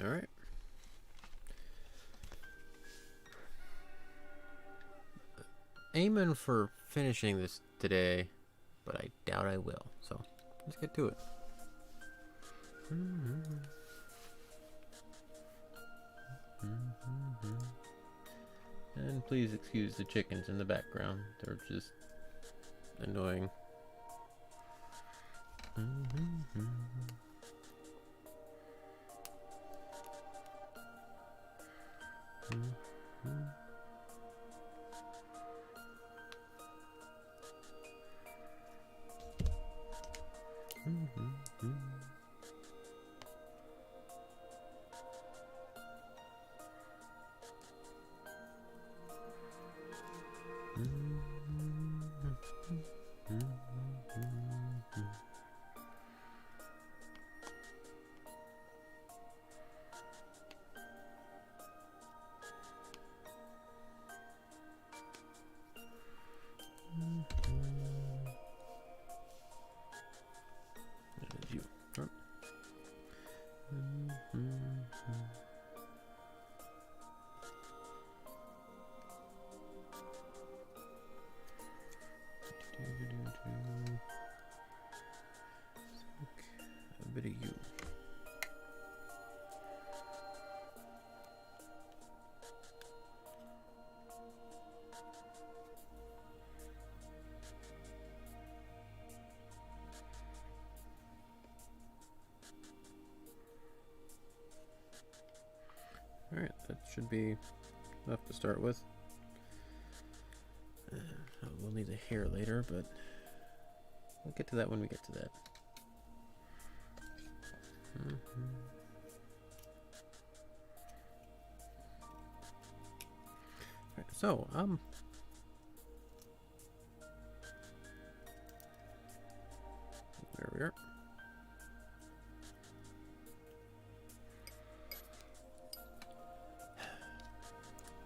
All right. Aiming for finishing this today, but I doubt I will. So let's get to it. And please excuse the chickens in the background. They're just annoying. You. A bit of you. Alright, that should be enough to start with. We'll need the hair later, but we'll get to that when we get to that. Alright, so, there we are.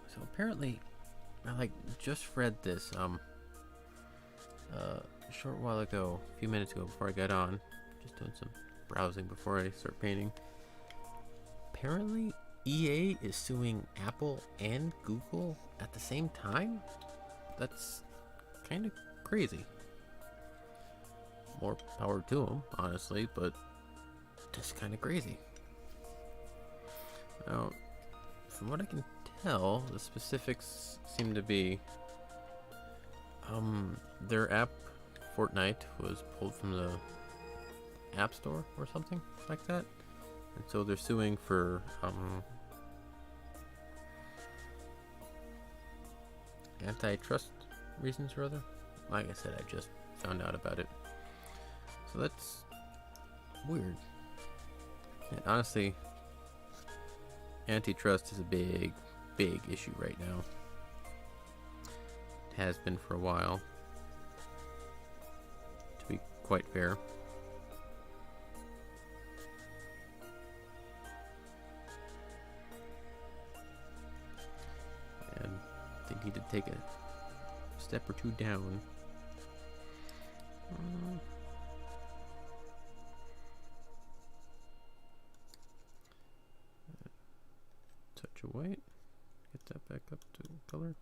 So apparently, I just read this a short while ago, a few minutes ago before I got on, just doing some browsing before I start painting. Apparently, EA is suing Apple and Google at the same time? That's kind of crazy. More power to them, honestly, but just kind of crazy. Now, from what I can tell, the specifics seem to be their app Fortnite was pulled from the App Store or something like that, and so they're suing for antitrust reasons or other. Like I said, I just found out about it, so that's weird. And honestly, antitrust is a big issue right now. It has been for a while, to be quite fair. And they need to take a step or two down. Touch of white. Get that back up to color.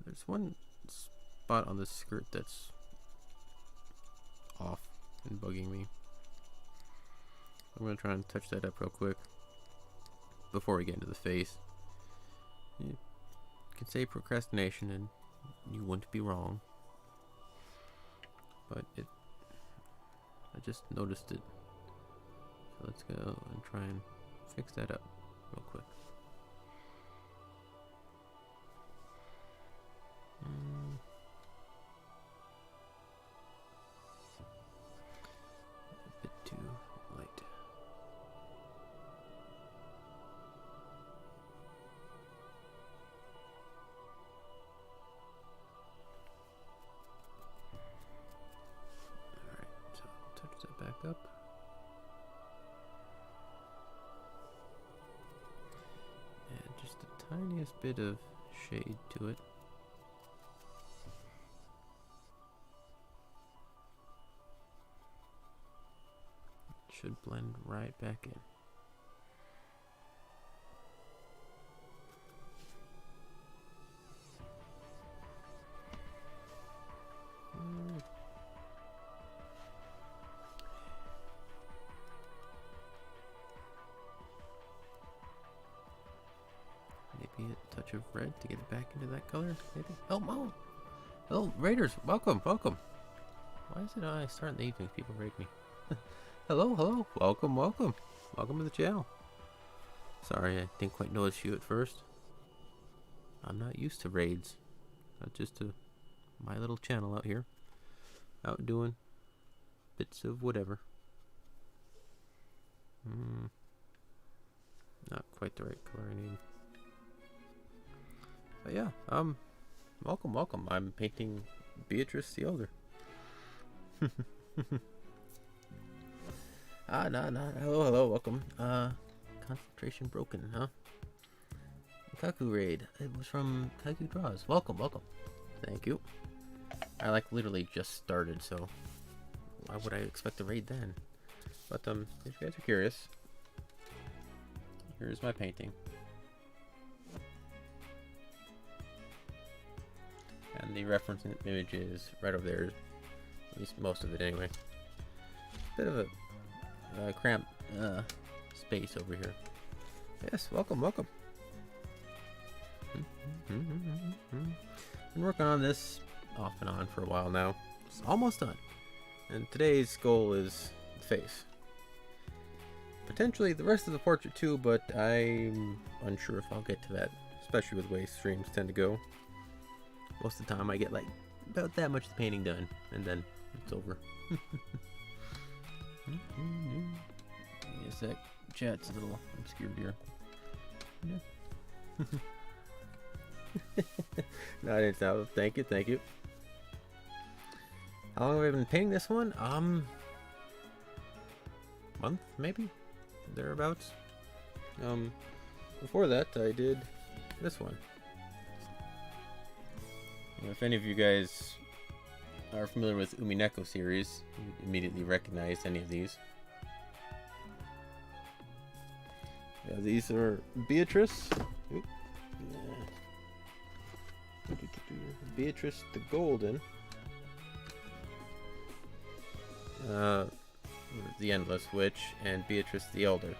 There's one spot on the skirt that's off and bugging me. I'm gonna try and touch that up real quick before we get into the face. You can say procrastination and you wouldn't be wrong, but I just noticed it. So let's go and try and fix that up real quick. A bit too light. Alright, so touch that back up. And just the tiniest bit of shade to it. Should blend right back in. Maybe a touch of red to get it back into that color, maybe? Oh, oh! Hello, raiders! Welcome, welcome! Why is it I start in the evening? People raid me. Hello, hello! Welcome, welcome! Welcome to the channel. Sorry, I didn't quite notice you at first. I'm not used to raids. Not just my little channel out here. Out doing bits of whatever. Not quite the right color I need. But yeah, welcome, welcome. I'm painting Beatrice the Elder. Hello, hello, welcome. Concentration broken, huh? Kaku raid. It was from Kaku Draws. Welcome, welcome. Thank you. I like literally just started, so why would I expect a raid then? But if you guys are curious, here's my painting. And the reference image is right over there, at least most of it anyway. Bit of a cramped space over here. Yes, welcome, welcome. Been working on this off and on for a while now. It's almost done. And today's goal is the face. Potentially the rest of the portrait too, but I'm unsure if I'll get to that, especially with the way streams tend to go. Most of the time I get like about that much of the painting done, and then it's over. Yes, that chat's a little obscured here. No, I didn't know. Thank you, thank you. How long have I been painting this one? Month maybe? Thereabouts. Before that I did this one. If any of you guys are familiar with Umineko series, you immediately recognize any of these. Yeah, these are Beatrice. Oop. Yeah. Beatrice the Golden. The Endless Witch, and Beatrice the Elder.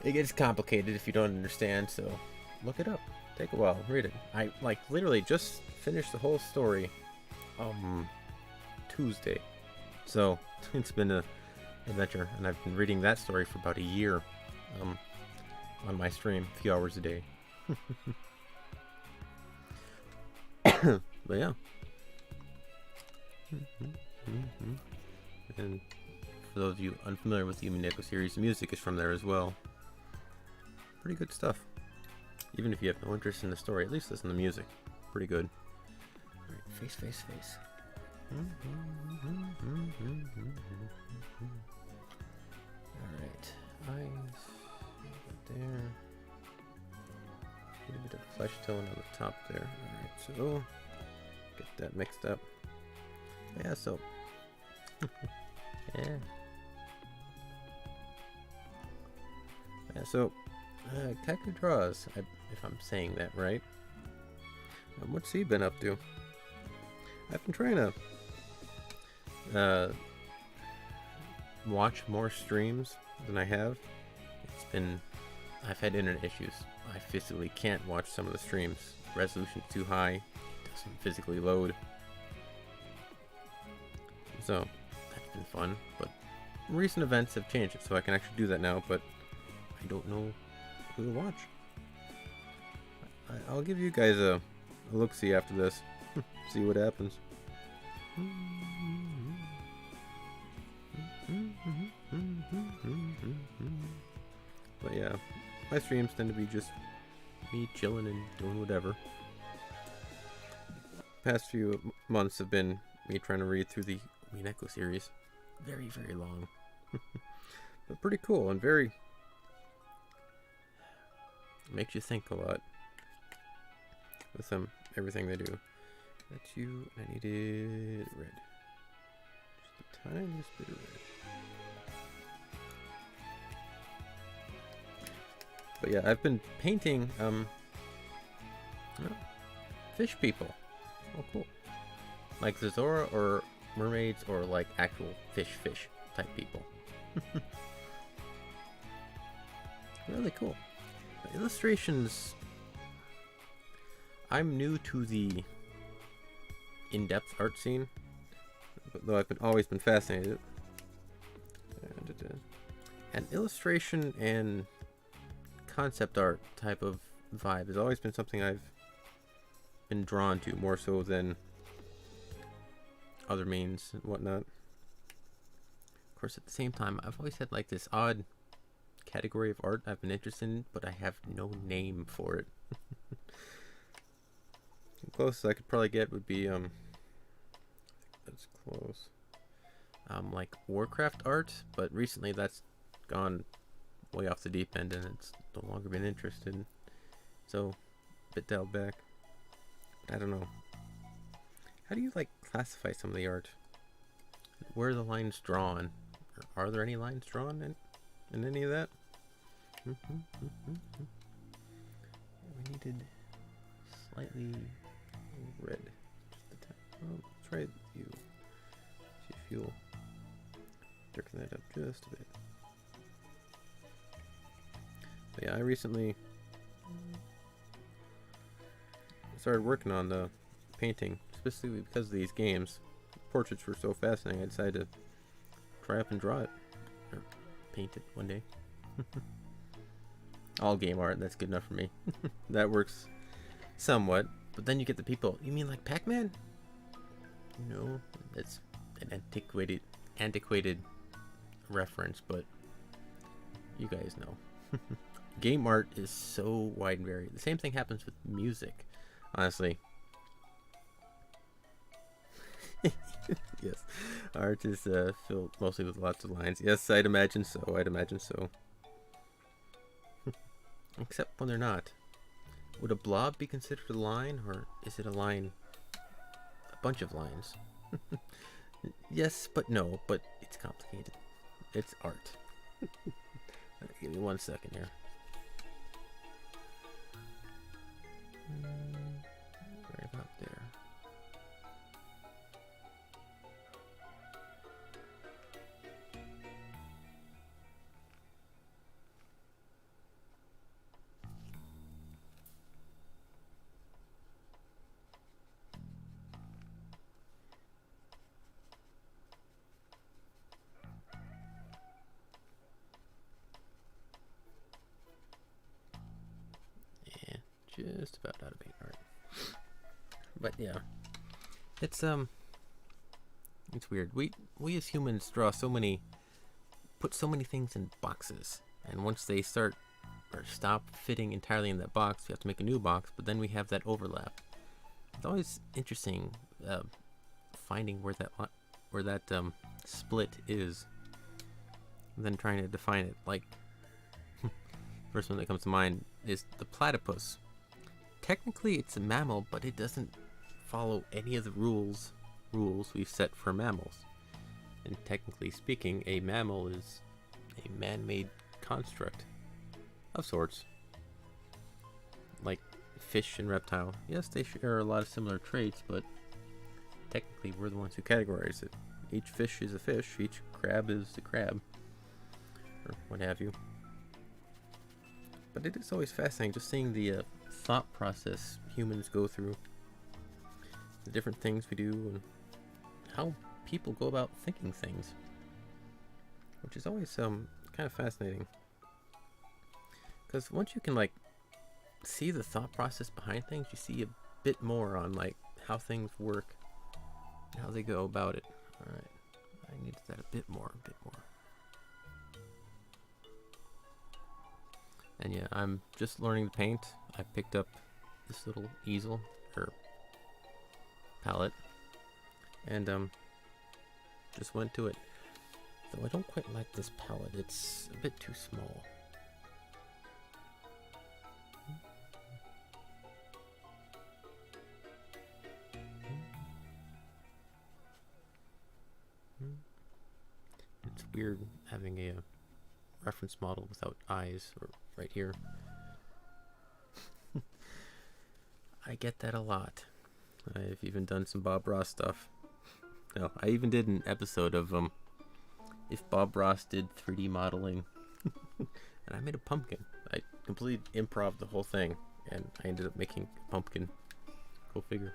It gets complicated if you don't understand, so look it up. Take a while, read it. I like literally just finished the whole story Tuesday, so it's been an adventure, and I've been reading that story for about a year on my stream, a few hours a day. But yeah. And for those of you unfamiliar with the Umineko series, the music is from there as well. Pretty good stuff. Even if you have no interest in the story, at least listen to the music. Pretty good. Alright, face, face, face. Alright, eyes. There. A bit of flesh tone on the top there. Alright, so get that mixed up. Yeah, so yeah. Yeah, so Kaku Draws, if I'm saying that right. What's he been up to? I've been trying to watch more streams than I have. I've had internet issues. I physically can't watch some of the streams. Resolution's too high. It doesn't physically load. So that's been fun, but recent events have changed it, so I can actually do that now, but I don't know who to watch. I'll give you guys a look-see after this. See what happens. But yeah, my streams tend to be just me chilling and doing whatever. Past few months have been me trying to read through the Umineko series. Very, very long. But pretty cool and very... makes you think a lot. With everything they do. That's you, and I needed red. Just the tiniest bit of red. But yeah, I've been painting fish people. Oh, cool. Like Zazora or mermaids or like actual fish type people. Really cool. The illustrations I'm new to the in-depth art scene, though I've always been fascinated. And illustration and concept art type of vibe has always been something I've been drawn to more so than other means and whatnot. Of course, at the same time, I've always had like this odd category of art I've been interested in, but I have no name for it. The closest I could probably get would be that's close. Like Warcraft art, but recently that's gone way off the deep end and it's no longer been interested. So, a bit dialed back. But I don't know. How do you like classify some of the art? Where are the lines drawn? Or are there any lines drawn in any of that? We needed slightly red. Just a tad. Well, try you. See if you'll darken that up just a bit. But yeah, I recently started working on the painting, specifically because of these games. Portraits were so fascinating, I decided to try up and draw it. Or paint it one day. All game art, that's good enough for me. That works somewhat. But then you get the people, you mean like Pac-Man? No, that's an antiquated reference, but you guys know. Game art is so wide and varied. The same thing happens with music, honestly. Yes, art is filled mostly with lots of lines. Yes, I'd imagine so. I'd imagine so. Except when they're not. Would a blob be considered a line, or is it a line? A bunch of lines. Yes, but no. But it's complicated. It's art. Give me 1 second here. Right about there. Just about out of paint art. But yeah, it's weird. We as humans put so many things in boxes, and once they start or stop fitting entirely in that box, we have to make a new box. But then we have that overlap. It's always interesting finding where that split is, and then trying to define it. Like, first one that comes to mind is the platypus. Technically, it's a mammal, but it doesn't follow any of the rules we've set for mammals. And technically speaking, a mammal is a man-made construct of sorts. Like fish and reptile. Yes, they share a lot of similar traits, but technically we're the ones who categorize it. Each fish is a fish, each crab is a crab, or what have you. But it is always fascinating just seeing the thought process humans go through, the different things we do, and how people go about thinking things, which is always kind of fascinating. Because once you can like see the thought process behind things, you see a bit more on like how things work, and how they go about it. All right, I needed that a bit more. And yeah, I'm just learning to paint. I picked up this little easel or palette and just went to it. Though I don't quite like this palette. It's a bit too small. It's weird having a reference model without eyes, or right here. I get that a lot. I've even done some Bob Ross stuff. No, I even did an episode of if Bob Ross did 3D modeling. And I made a pumpkin. I completely improv the whole thing, and I ended up making a pumpkin. Go figure.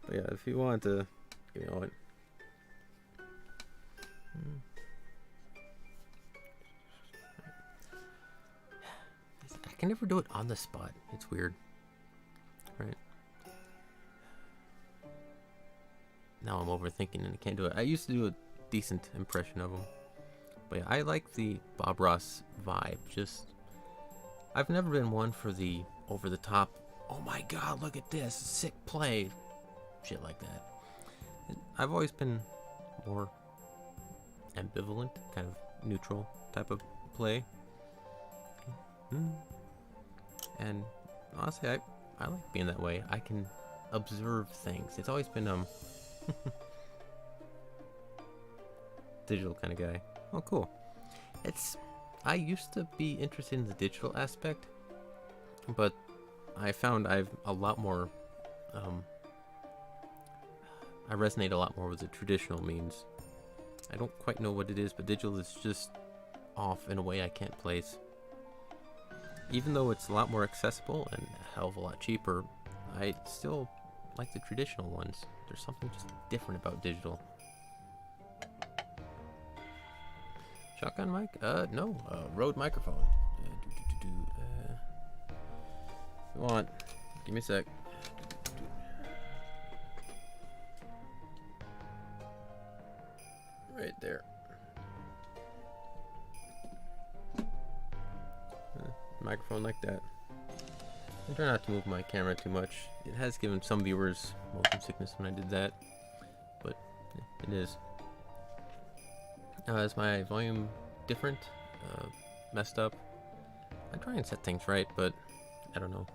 But yeah, if you want to, you know what? I can never do it on the spot. It's weird. Right? Now I'm overthinking and I can't do it. I used to do a decent impression of him. But yeah, I like the Bob Ross vibe. I've never been one for the over the top, oh my god, look at this, sick play, shit like that. I've always been more ambivalent, kind of neutral type of play. And honestly, I like being that way. I can observe things. It's always been digital kind of guy. Oh, cool. I used to be interested in the digital aspect, but I found I've a lot more, I resonate a lot more with the traditional means. I don't quite know what it is, but digital is just off in a way I can't place. Even though it's a lot more accessible and a hell of a lot cheaper, I still like the traditional ones. There's something just different about digital. Shotgun mic? No. Rode microphone. If you want, give me a sec. Right there. Microphone like that. I try not to move my camera too much. It has given some viewers motion sickness when I did that, but it is. Is my volume different? Messed up? I try and set things right, but I don't know.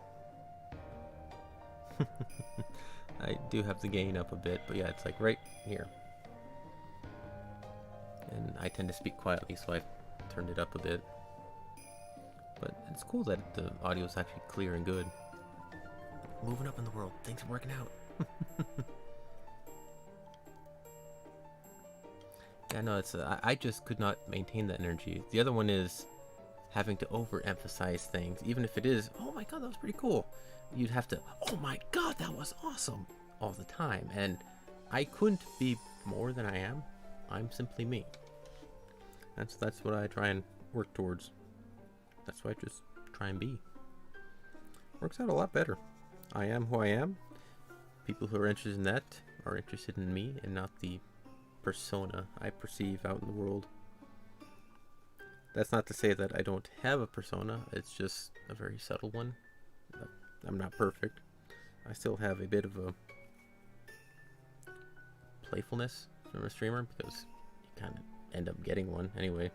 I do have the gain up a bit, but yeah, it's like right here. And I tend to speak quietly, so I've turned it up a bit. But it's cool that the audio is actually clear and good. Moving up in the world, things are working out. Yeah, no, it's I just could not maintain that energy. The other one is having to overemphasize things, even if it is, oh my god, that was pretty cool. You'd have to, oh my god, that was awesome, all the time. And I couldn't be more than I am. I'm simply me. That's what I try and work towards. That's what I just try and be. Works out a lot better. I am who I am. People who are interested in that are interested in me and not the persona I perceive out in the world. That's not to say that I don't have a persona. It's just a very subtle one. I'm not perfect. I still have a bit of a playfulness from a streamer because you kind of end up getting one anyway.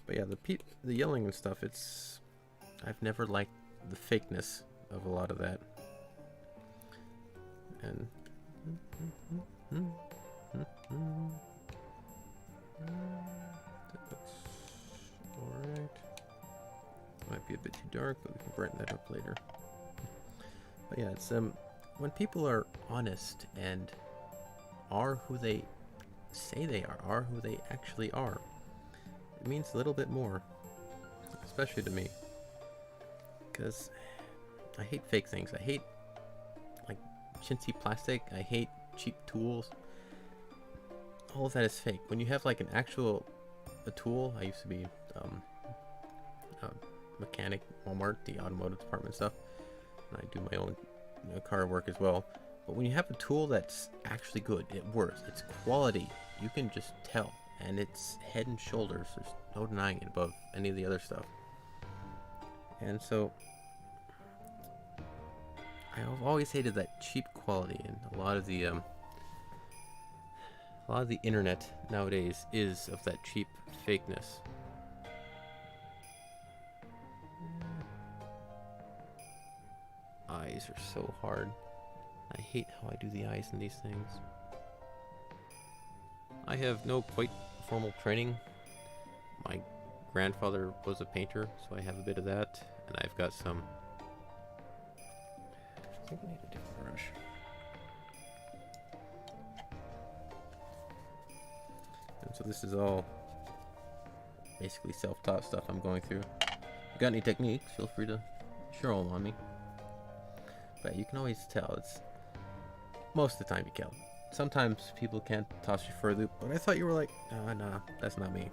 But yeah, the yelling and stuff, I've never liked the fakeness of a lot of that. And that looks alright. Might be a bit too dark, but we can brighten that up later. But yeah, it's when people are honest and are who they say they are who they actually are. It means a little bit more, especially to me, because I hate fake things. I hate like chintzy plastic. I hate cheap tools. All of that is fake. When you have like a tool, I used to be a mechanic, Walmart, the automotive department stuff, and I do my own car work as well. But when you have a tool that's actually good, it works, it's quality, you can just tell. And it's head and shoulders, there's no denying it, above any of the other stuff. And so I've always hated that cheap quality, and a lot of the internet nowadays is of that cheap fakeness. Eyes are so hard. I hate how I do the eyes in these things. I have no quite formal training. My grandfather was a painter, so I have a bit of that, and I've got some. I think I need a different brush. And so this is all basically self-taught stuff I'm going through. If you got any techniques, feel free to share them on me. But you can always tell. It's most of the time you can. Sometimes people can't toss you for a loop, but I thought you were like, nah, that's not me.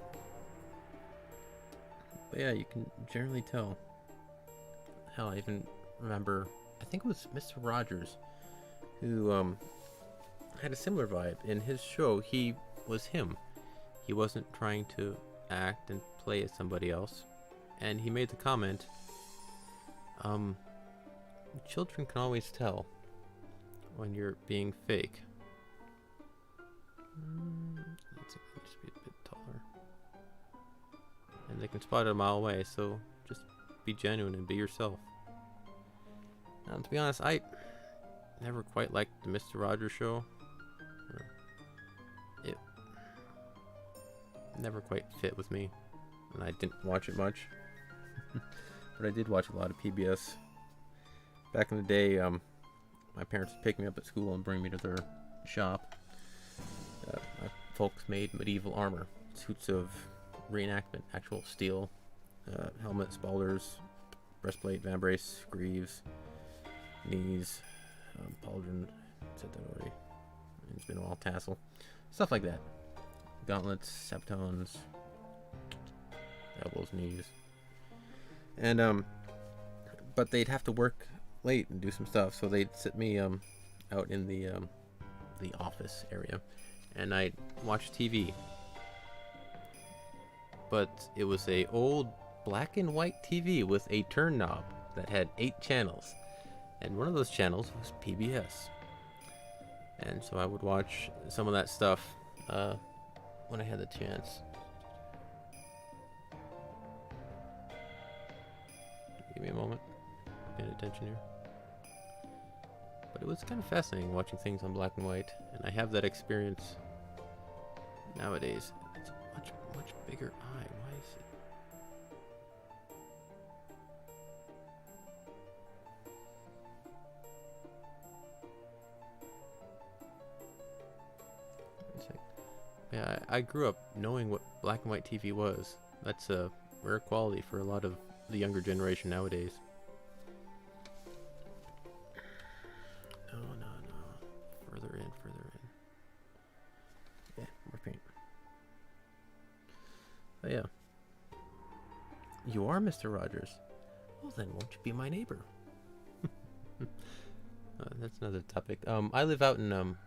But yeah, you can generally tell. Hell, I even remember, I think it was Mr. Rogers, who had a similar vibe. In his show, he was him. He wasn't trying to act and play as somebody else. And he made the comment, children can always tell when you're being fake. Let's just be a bit taller. And they can spot it a mile away, so just be genuine and be yourself. Now, to be honest, I never quite liked the Mr. Rogers show. It never quite fit with me, and I didn't watch it much. But I did watch a lot of PBS. Back in the day, my parents would pick me up at school and bring me to their shop. My folks made medieval armor, suits of reenactment, actual steel, helmets, balders, breastplate, vambrace, greaves, knees, pauldron, said that already. It's been a while, tassel, stuff like that. Gauntlets, septones, elbows, knees, and but they'd have to work late and do some stuff, so they'd sit me out in the office area, and I'd watch TV. But it was a old black and white TV with a turn knob that had 8 channels, and one of those channels was PBS. And so I would watch some of that stuff when I had the chance. Give me a moment. Paying attention here. But it was kind of fascinating watching things on black and white, and I have that experience nowadays. It's a much bigger eye. Why is it? Yeah, I grew up knowing what black and white TV was. That's a rare quality for a lot of the younger generation nowadays. No. Further in. Yeah, more paint. Oh yeah. You are Mr. Rogers. Well then, won't you be my neighbor? That's another topic. I live out in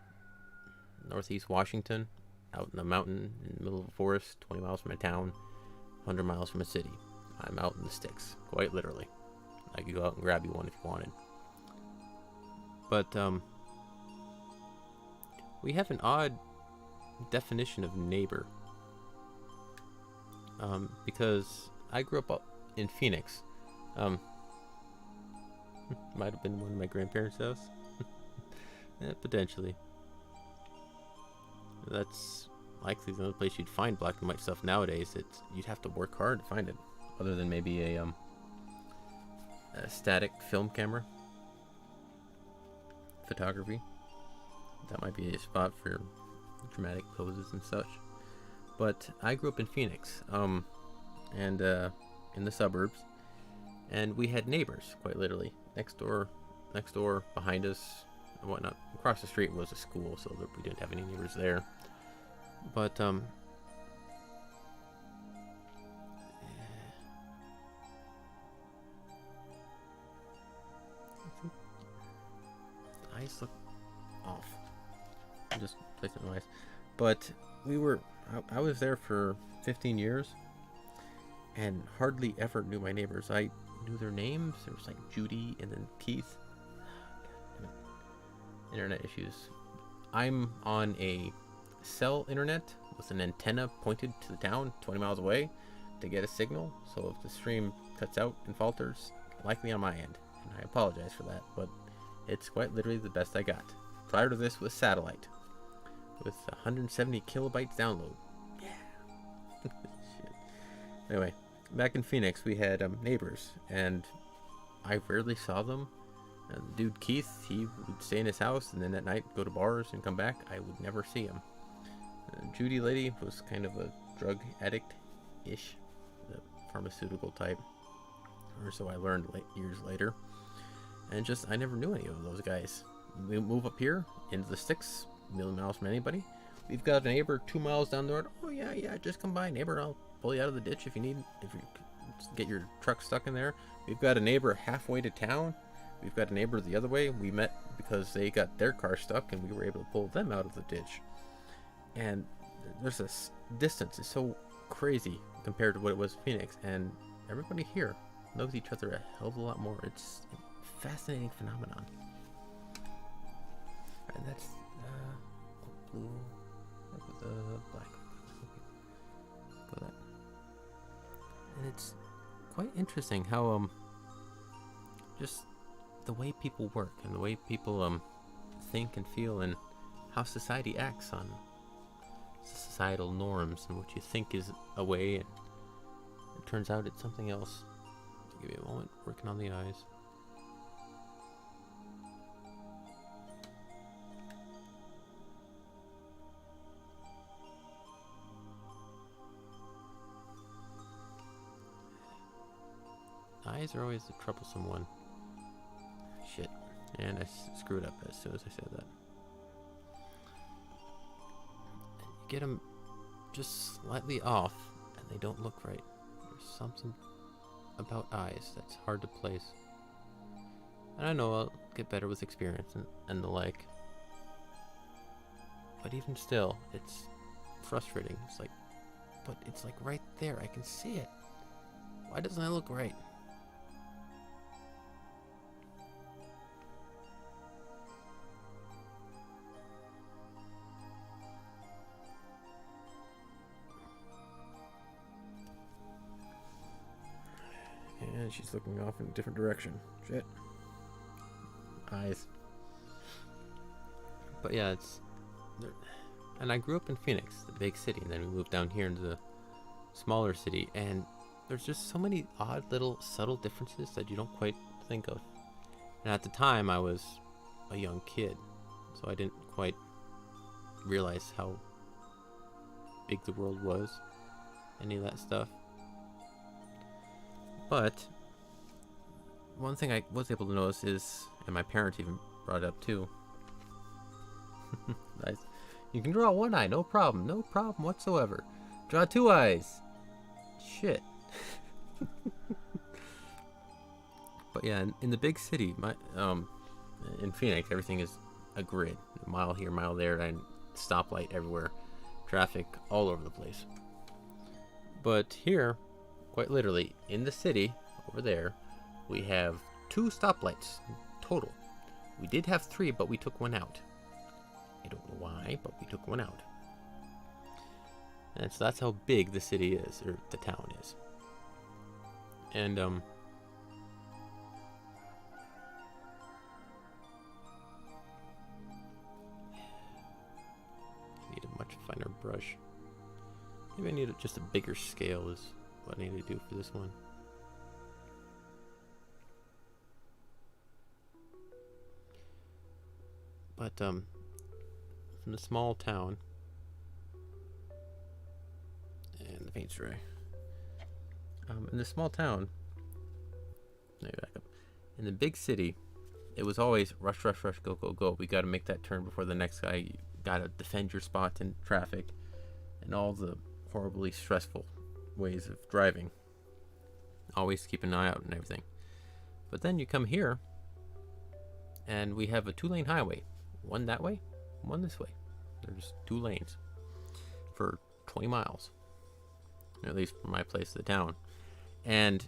northeast Washington, out in a mountain in the middle of a forest, 20 miles from a town, 100 miles from a city. I'm out in the sticks, quite literally. I could go out and grab you one if you wanted. But we have an odd definition of neighbor. Because I grew up in Phoenix. Might have been one of my grandparents' house. Potentially. That's likely the only place you'd find black and white stuff nowadays. You'd have to work hard to find it, other than maybe a static film camera photography. That might be a spot for dramatic poses and such. But I grew up in Phoenix, and in the suburbs, and we had neighbors, quite literally, next door, behind us, and whatnot. Across the street was a school, so that we didn't have any neighbors there. But eyes look off. I'm just placing my eyes. But I was there for 15 years and hardly ever knew my neighbors. I knew their names. There was like Judy and then Keith. Internet issues. I'm on a cell internet with an antenna pointed to the town 20 miles away to get a signal. So if the stream cuts out and falters, likely on my end. And I apologize for that, but it's quite literally the best I got. Prior to this was satellite with 170 kilobytes download. Yeah. Shit. Anyway, back in Phoenix, we had neighbors, and I rarely saw them. Dude Keith, he would stay in his house, and then at night go to bars and come back. I would never see him. Judy lady was kind of a drug addict-ish, the pharmaceutical type, or so I learned years later. And just, I never knew any of those guys. We move up here into the sticks, a million miles from anybody. We've got a neighbor 2 miles down the road. Oh yeah, just come by, neighbor. I'll pull you out of the ditch if you need. If you get your truck stuck in there. We've got a neighbor halfway to town. We've got a neighbor the other way. We met because they got their car stuck, and we were able to pull them out of the ditch. And there's this distance is so crazy compared to what it was in Phoenix, and everybody here knows each other a hell of a lot more. It's a fascinating phenomenon. And that's blue with black. Go that. And it's quite interesting how just the way people work and the way people think and feel, and how society acts on societal norms, and what you think is a way, and it turns out it's something else. So give me a moment, working on the eyes. Eyes are always the troublesome one. Shit. And I screwed up as soon as I said that. You get them just slightly off, and they don't look right. There's something about eyes that's hard to place. And I know I'll get better with experience and the like. But even still, it's frustrating. It's like, but it's like right there. I can see it. Why doesn't it look right? And she's looking off in a different direction. Shit. Eyes. But yeah, it's... And I grew up in Phoenix, the big city, and then we moved down here into the smaller city, and there's just so many odd little subtle differences that you don't quite think of. And at the time, I was a young kid, so I didn't quite realize how big the world was, any of that stuff. But one thing I was able to notice is, and my parents even brought it up too, nice. You can draw one eye, no problem whatsoever. Draw two eyes. Shit. But yeah, in the big city, in Phoenix, everything is a grid. A mile here, mile there, and stoplight everywhere. Traffic all over the place. But here, quite literally, in the city, over there, we have 2 stoplights total. We did have 3, but we took one out. I don't know why, but we took one out. And so that's how big the city is, or the town is. And, I need a much finer brush. Maybe I need just a bigger scale is what I need to do for this one. But, from the small town, and the paint's dry. In the small town, let me back up. In the big city, it was always rush, rush, rush, go, go, go. We got to make that turn before the next guy. You got to defend your spot in traffic, and all the horribly stressful ways of driving. Always keep an eye out and everything. But then you come here, and we have a 2-lane highway. One that way, one this way. There's 2 lanes for 20 miles, at least from my place to the town. And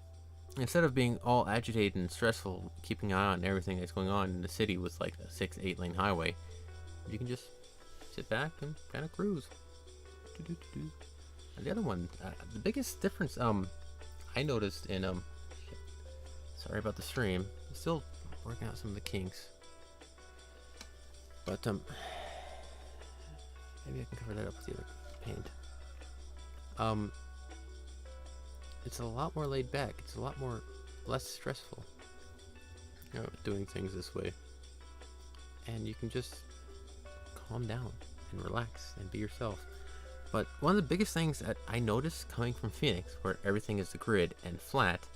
instead of being all agitated and stressful, keeping an eye on everything that's going on in the city with like a 6-8 lane highway, you can just sit back and kind of cruise. And the other one, the biggest difference I noticed in sorry about the stream, I'm still working out some of the kinks. But, maybe I can cover that up with the other paint. It's a lot more laid back. It's a lot more, less stressful, you know, doing things this way. And you can just calm down and relax and be yourself. But one of the biggest things that I noticed coming from Phoenix, where everything is the grid and flat,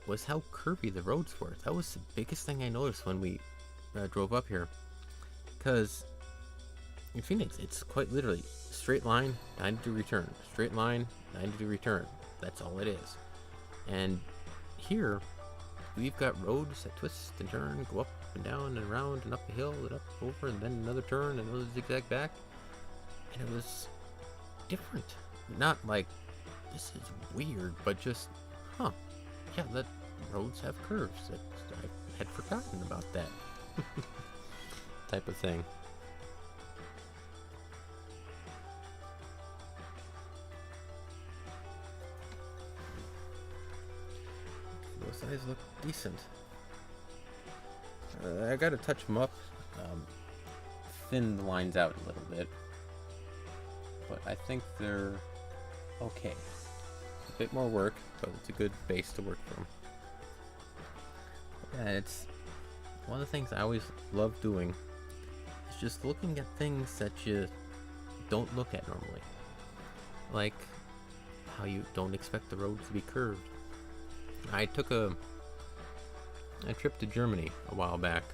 was how curvy the roads were. That was the biggest thing I noticed when we drove up here. Because in Phoenix, it's quite literally straight line, 90-degree return. Straight line, 90-degree return. That's all it is. And here, we've got roads that twist and turn, go up and down and around and up a hill and up over and then another turn and another zigzag back. And it was different. Not like, this is weird, but just, yeah, that roads have curves. I had forgotten about that type of thing. Those sides look decent. I gotta touch them up, thin the lines out a little bit, but I think they're okay. A bit more work, but it's a good base to work from. Yeah, it's one of the things I always love doing is just looking at things that you don't look at normally. Like how you don't expect the roads to be curved. I took a trip to Germany a while back,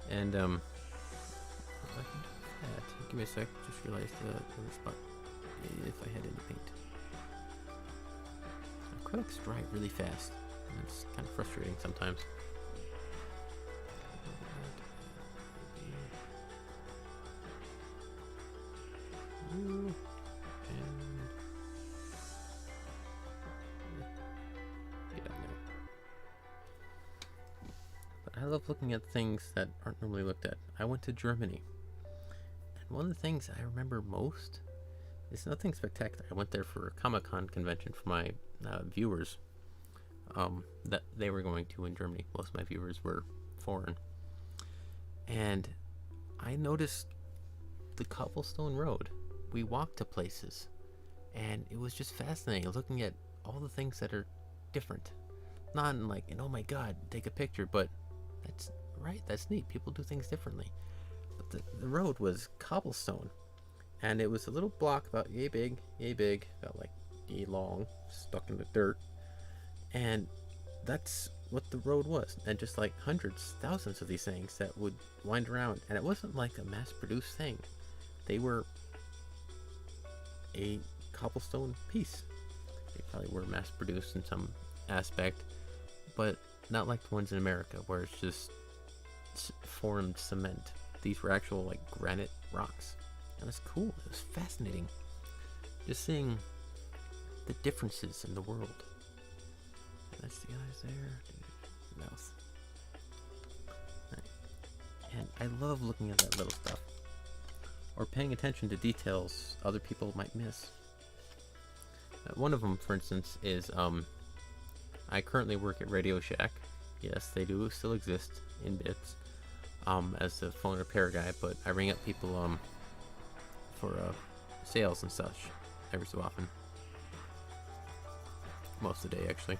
and if I can do that, give me a sec. Just realized the spot if I had any paint. Acrylics dry really fast, and it's kind of frustrating sometimes. And get down there. But I love looking at things that aren't normally looked at. I went to Germany, and one of the things I remember most is nothing spectacular. I went there for a Comic-Con convention for my viewers that they were going to in Germany. Most of my viewers were foreign. And I noticed the cobblestone road. We walked to places, and it was just fascinating looking at all the things that are different. Not in like, oh my god, take a picture, but that's right, that's neat. People do things differently. But the road was cobblestone, and it was a little block about yay big, about like yay long, stuck in the dirt. And that's what the road was. And just like hundreds, thousands of these things that would wind around. And it wasn't like a mass-produced thing. They were a cobblestone piece. They probably were mass-produced in some aspect, but not like the ones in America where it's just formed cement. These were actual like granite rocks. And it was cool. It was fascinating. Just seeing the differences in the world. That's the eyes there. Mouth. And I love looking at that little stuff. Or paying attention to details other people might miss. One of them, for instance, is I currently work at Radio Shack. Yes, they do still exist in bits as a phone repair guy, but I ring up people for sales and such every so often. Most of the day, actually.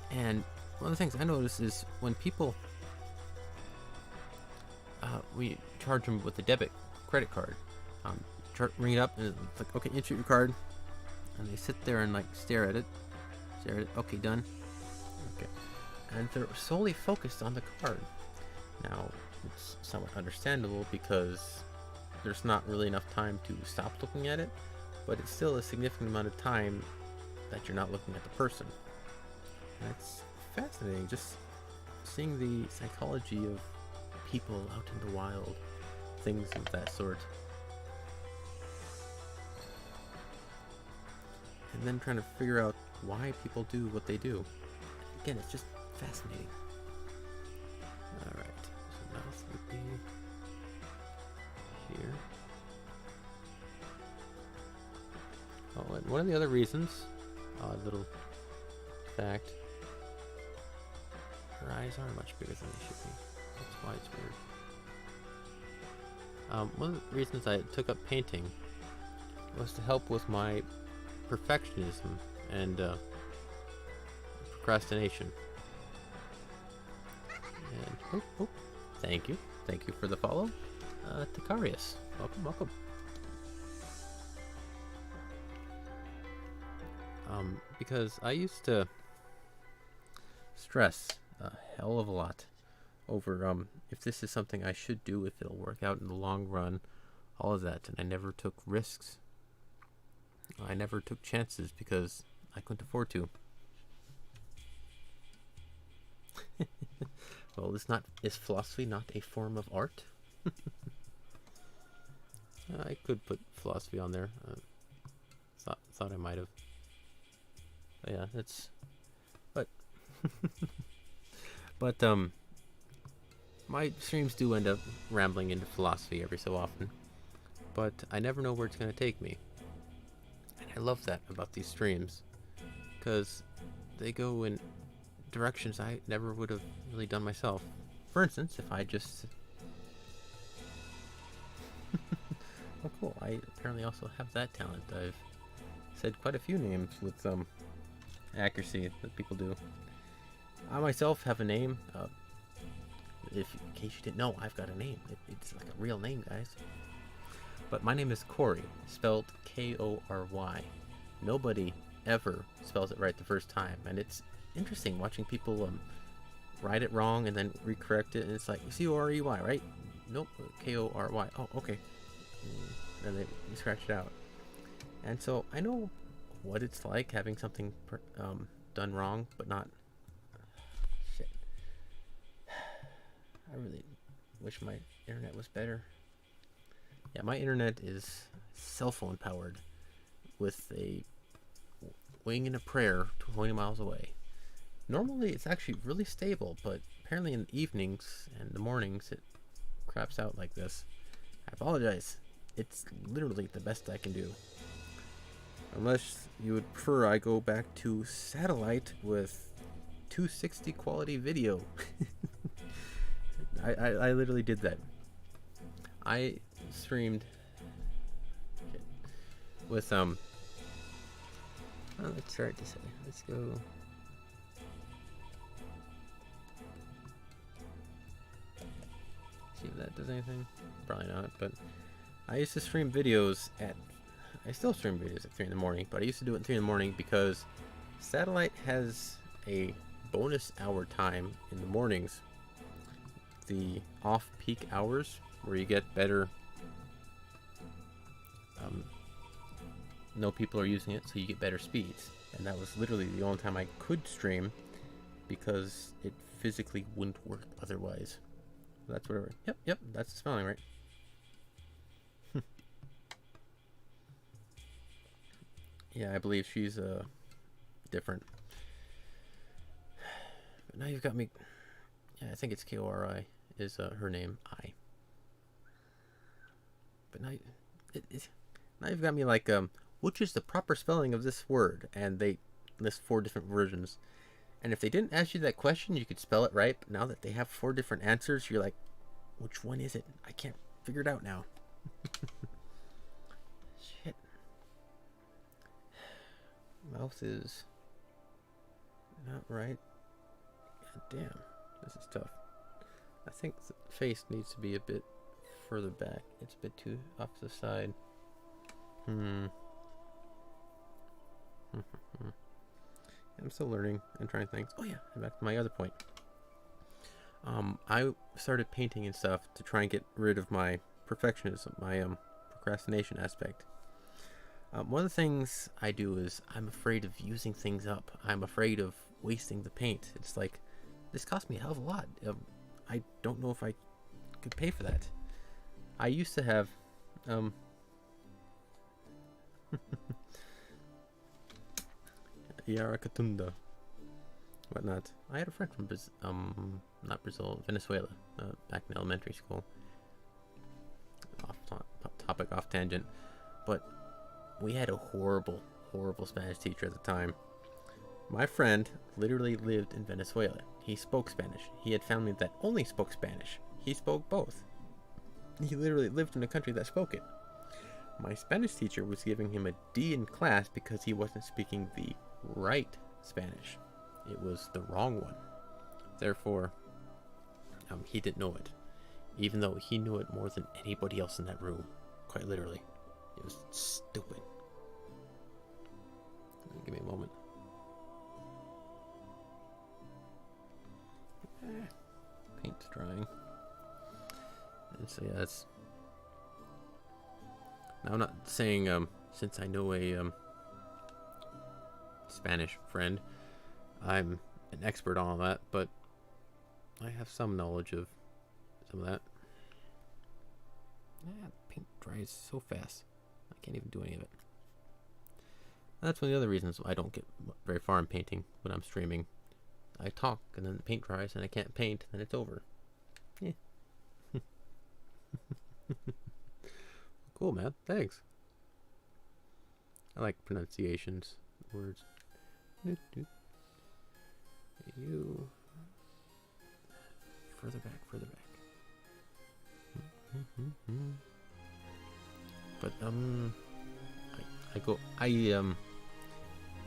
And one of the things I notice is when people we charge them with a debit credit card, ring it up and it's like, okay, insert your card, and they sit there and like stare at it, okay, done, okay, and they're solely focused on the card. Now it's somewhat understandable because there's not really enough time to stop looking at it, but it's still a significant amount of time that you're not looking at the person. And it's fascinating just seeing the psychology of people out in the wild, things of that sort. And then trying to figure out why people do what they do. Again, it's just fascinating. Alright, so mouth would be here. Oh, and one of the other reasons, odd little fact, her eyes are much bigger than they should be. That's why it's weird. One of the reasons I took up painting was to help with my perfectionism and procrastination. And thank you for the follow, Takarius. Welcome. Because I used to stress a hell of a lot over if this is something I should do, if it'll work out in the long run, all of that. And I never took risks. I never took chances because I couldn't afford to. Well, is philosophy not a form of art? I could put philosophy on there. Thought I might have. But yeah, it's. But. But my streams do end up rambling into philosophy every so often. But I never know where it's gonna take me. And I love that about these streams, because they go in directions I never would have really done myself. For instance, if I just... Oh cool, I apparently also have that talent. I've said quite a few names with some accuracy that people do. I myself have a name. In case you didn't know, I've got a name. It's like a real name, guys. But my name is Corey, spelled K-O-R-Y. Nobody ever spells it right the first time, and it's interesting watching people write it wrong and then recorrect it, and it's like C-O-R-E-Y, right? Nope, K-O-R-Y. Oh, okay. And then you scratch it out. And so I know what it's like having something done wrong, but not... Shit. I really wish my internet was better. Yeah, my internet is cell phone powered with a wing and a prayer 20 miles away. Normally it's actually really stable, but apparently in the evenings and the mornings it craps out like this. I apologize. It's literally the best I can do. Unless you would prefer I go back to satellite with 260 quality video. I literally did that. I streamed with oh, let's start to say. Let's go. See if that does anything. Probably not, but I used to stream videos I still stream videos at 3 in the morning, but I used to do it at 3 in the morning because satellite has a bonus hour time in the mornings. The off-peak hours where you get better, no people are using it, so you get better speeds. And that was literally the only time I could stream because it physically wouldn't work otherwise. That's whatever. Yep, that's the spelling, right? Yeah, I believe she's different. But now you've got me. Yeah, I think it's K-O-R-I is her name. I. But now, now you've got me like, which is the proper spelling of this word? And they list 4 different versions. And if they didn't ask you that question, you could spell it right. But now that they have 4 different answers, you're like, which one is it? I can't figure it out now. Shit. Mouth is not right. God damn, this is tough. I think the face needs to be a bit further back. It's a bit too off to the side. I'm still learning and trying things. Oh yeah, and back to my other point. I started painting and stuff to try and get rid of my perfectionism, my procrastination aspect. One of the things I do is I'm afraid of using things up. I'm afraid of wasting the paint. It's like, this cost me a hell of a lot. I don't know if I could pay for that. I used to have Yarakatunda, whatnot. I had a friend from not Brazil, Venezuela, back in elementary school. Topic off tangent, but we had a horrible Spanish teacher at the time. My friend literally lived in Venezuela. He spoke Spanish. He had family that only spoke Spanish. He spoke both. He literally lived in a country that spoke it. My Spanish teacher was giving him a D in class because he wasn't speaking the right Spanish. It was the wrong one. Therefore, he didn't know it, even though he knew it more than anybody else in that room. Quite literally. It was stupid. Give me a moment. paint's drying. And so yeah, that's. Now I'm not saying since I know a Spanish friend, I'm an expert on all that, but I have some knowledge of some of that. Yeah, paint dries so fast. I can't even do any of it. That's one of the other reasons I don't get very far in painting when I'm streaming. I talk and then the paint dries and I can't paint and it's over. Yeah. Cool, man. Thanks. I like pronunciations, words. You further back, further back. But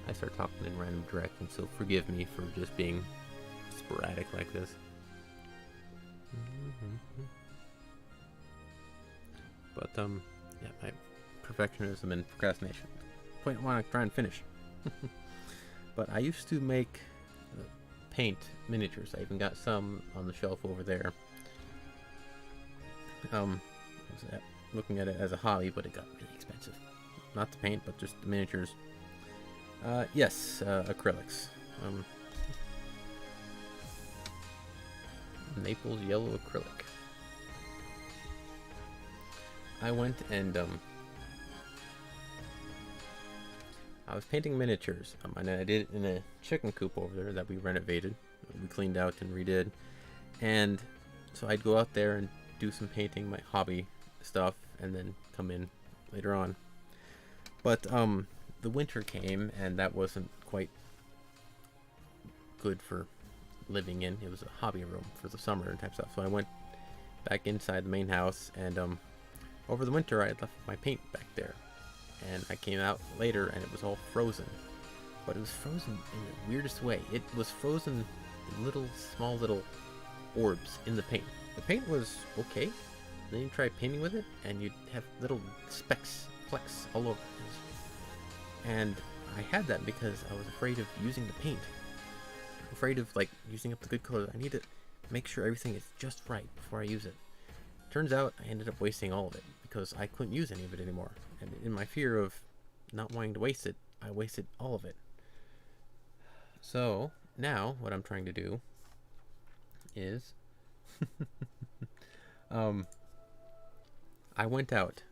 I start talking in random directions, so forgive me for just being sporadic like this. But yeah, my perfectionism and procrastination. Point I want to try and finish. But I used to make paint miniatures. I even got some on the shelf over there. Looking at it as a hobby, but it got really expensive. Not the paint, but just the miniatures. Yes, acrylics. Naples yellow acrylic. I went and I was painting miniatures, and I did it in a chicken coop over there that we renovated. We cleaned out and redid, and so I'd go out there and do some painting, my hobby stuff, and then come in later on. But the winter came, and that wasn't quite good for living in. It was a hobby room for the summer and type stuff. So I went back inside the main house, and over the winter I had left my paint back there, and I came out later and it was all frozen. But it was frozen in the weirdest way. It was frozen in small little orbs in the paint. The paint was okay. Then you try painting with it, and you'd have little flecks all over it. And I had that because I was afraid of using the paint. Afraid of like using up the good colors. I need to make sure everything is just right before I use it. Turns out I ended up wasting all of it because I couldn't use any of it anymore. And in my fear of not wanting to waste it, I wasted all of it. So now what I'm trying to do is I went out,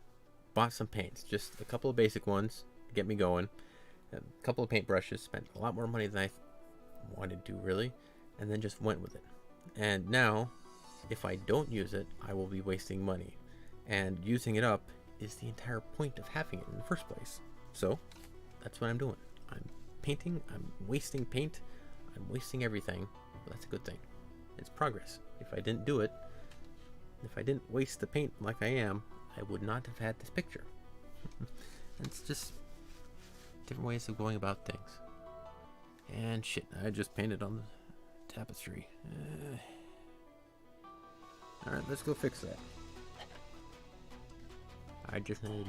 bought some paints, just a couple of basic ones to get me going, a couple of paintbrushes, spent a lot more money than I wanted to really, and then just went with it. And now if I don't use it, I will be wasting money, and using it up is the entire point of having it in the first place. So that's what I'm doing. I'm painting, I'm wasting paint, I'm wasting everything, but that's a good thing. It's progress. If I didn't do it, if I didn't waste the paint like I am, I would not have had this picture. It's just different ways of going about things. And shit, I just painted on the tapestry. Alright, let's go fix that. I just need...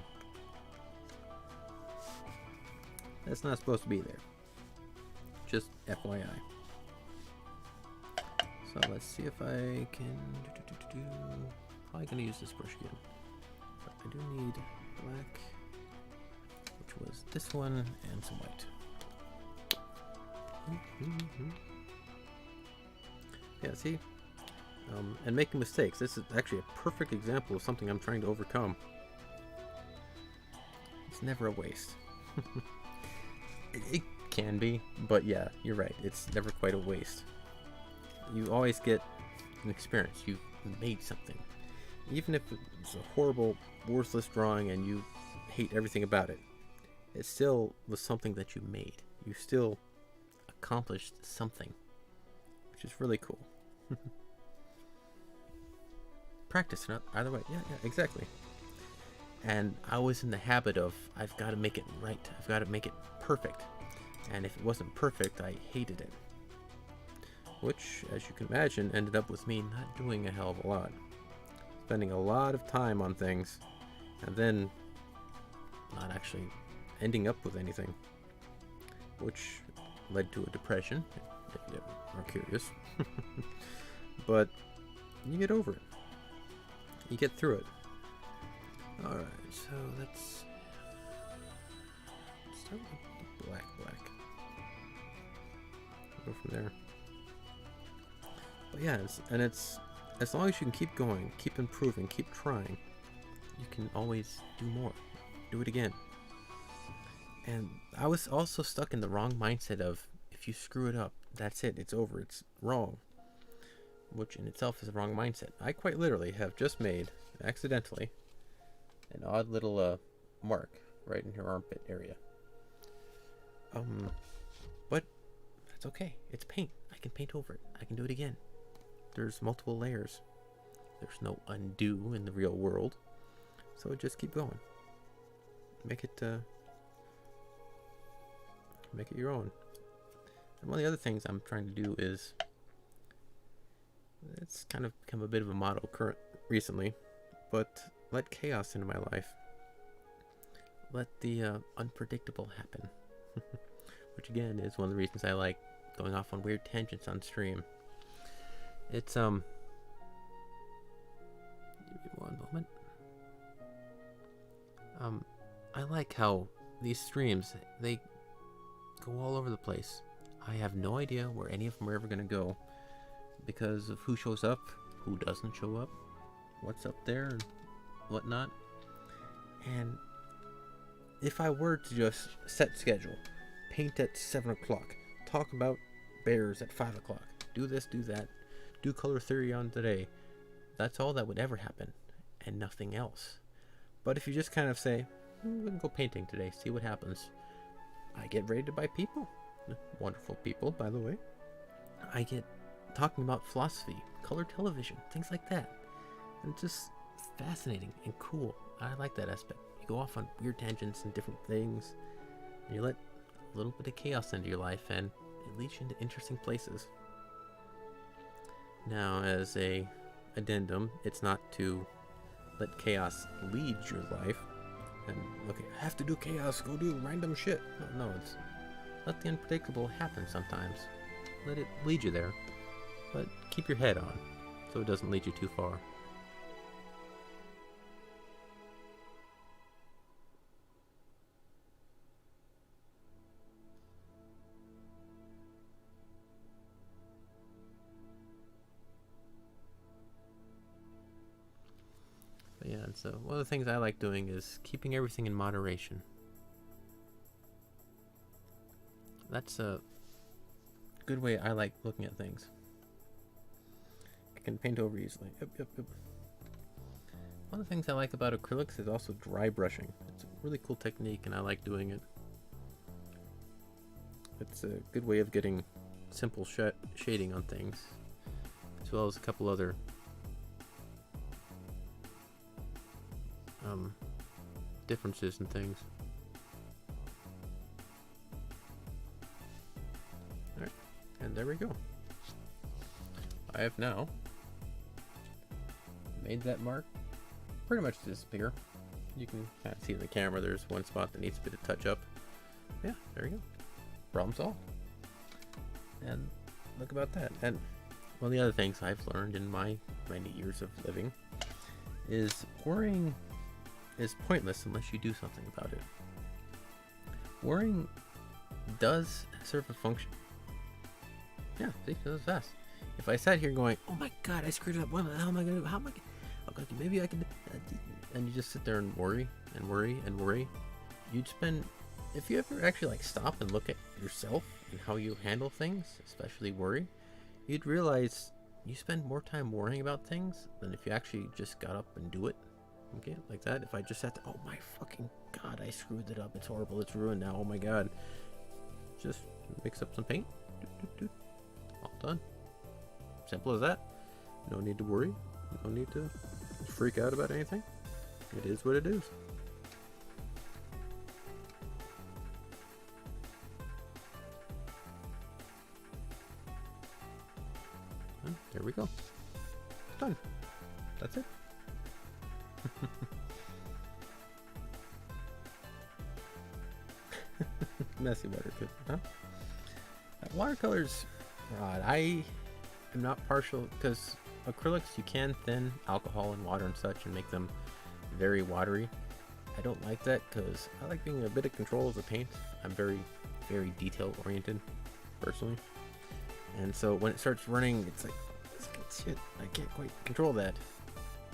That's not supposed to be there. Just FYI. So let's see if I can... Probably gonna use this brush again. But I do need black, which was this one, and some white. Yeah, see? And making mistakes. This is actually a perfect example of something I'm trying to overcome. It's never a waste. It can be, but yeah, you're right. It's never quite a waste. You always get an experience. You made something. Even if it's a horrible, worthless drawing and you hate everything about it, it still was something that you made. You still accomplished something, which is really cool. Practice, not either way. Yeah, exactly. And I was in the habit of, I've got to make it right. I've got to make it perfect. And if it wasn't perfect, I hated it. Which, as you can imagine, ended up with me not doing a hell of a lot. Spending a lot of time on things, and then not actually ending up with anything. Which led to a depression, if you are curious. But You get over it. You get through it. Alright, so let's start with the black. Go from there. But yeah, it's as long as you can keep going, keep improving, keep trying, you can always do more. Do it again. And I was also stuck in the wrong mindset of, if you screw it up, that's it, it's over, it's wrong. Which in itself is a wrong mindset. I quite literally have just made, accidentally, an odd little mark right in your armpit area. But that's okay. It's paint. I can paint over it. I can do it again. There's multiple layers. There's no undo in the real world. So just keep going. Make it your own. And one of the other things I'm trying to do is, it's kind of become a bit of a motto recently, but let chaos into my life. Let the unpredictable happen. Which again is one of the reasons I like going off on weird tangents on stream. It's give me one moment. I like how these streams, they go all over the place. I have no idea where any of them are ever going to go because of who shows up, who doesn't show up, what's up there and whatnot. And if I were to just set schedule, paint at 7 o'clock, talk about bears at 5 o'clock, do this, do that, do color theory on today, that's all that would ever happen and nothing else. But if you just kind of say, we're going to go painting today, see what happens, I get rated by people, wonderful people, by the way. I get talking about philosophy, color television, things like that. And it's just fascinating and cool. I like that aspect. You go off on weird tangents and different things, and you let a little bit of chaos into your life, and it leads you into interesting places. Now, as a addendum, it's not to let chaos lead your life, and okay, I have to do chaos, go do random shit. No, it's let the unpredictable happen sometimes. Let it lead you there, but keep your head on so it doesn't lead you too far. But yeah, and so one of the things I like doing is keeping everything in moderation. That's a good way I like looking at things. I can paint over easily. Yep. One of the things I like about acrylics is also dry brushing. It's a really cool technique and I like doing it. It's a good way of getting simple shading on things, as well as a couple other differences and things. Alright, and there we go. I have now made that mark pretty much disappear. You can kind of see in the camera there's one spot that needs a bit of touch up. Yeah, there you go. Problem solved. And look about that. And one of the other things I've learned in my many years of living is worrying is pointless unless you do something about it. Worrying does serve a function. Yeah, see, that was fast. If I sat here going, oh my god, I screwed up, what the hell am I gonna do? How am I gonna, okay, maybe I can, and you just sit there and worry, you'd spend, if you ever actually like stop and look at yourself and how you handle things, especially worry, you'd realize you spend more time worrying about things than if you actually just got up and do it. Okay, like that. If I just sat there, oh my fucking god, I screwed it up, it's horrible, it's ruined now, oh my god. Just mix up some paint. All done. Simple as that. No need to worry. No need to freak out about anything. It is what it is. And there we go. Done. That's it. Messy watercolor, huh? Watercolors, I am not partial because acrylics, you can thin alcohol and water and such and make them very watery. I don't like that because I like being a bit of control of the paint. I'm very, very detail oriented personally. And so when it starts running, it's like, shit, I can't quite control that.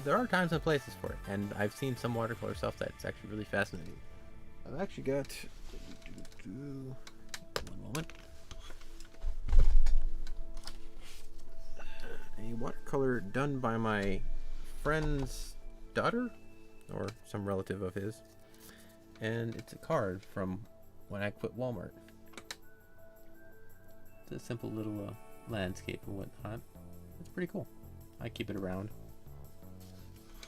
There are times and places for it, and I've seen some watercolor stuff that's actually really fascinating. I've actually got, one moment, a watercolor done by my friend's daughter, or some relative of his, and it's a card from when I quit Walmart. It's a simple little landscape and whatnot. It's pretty cool. I keep it around.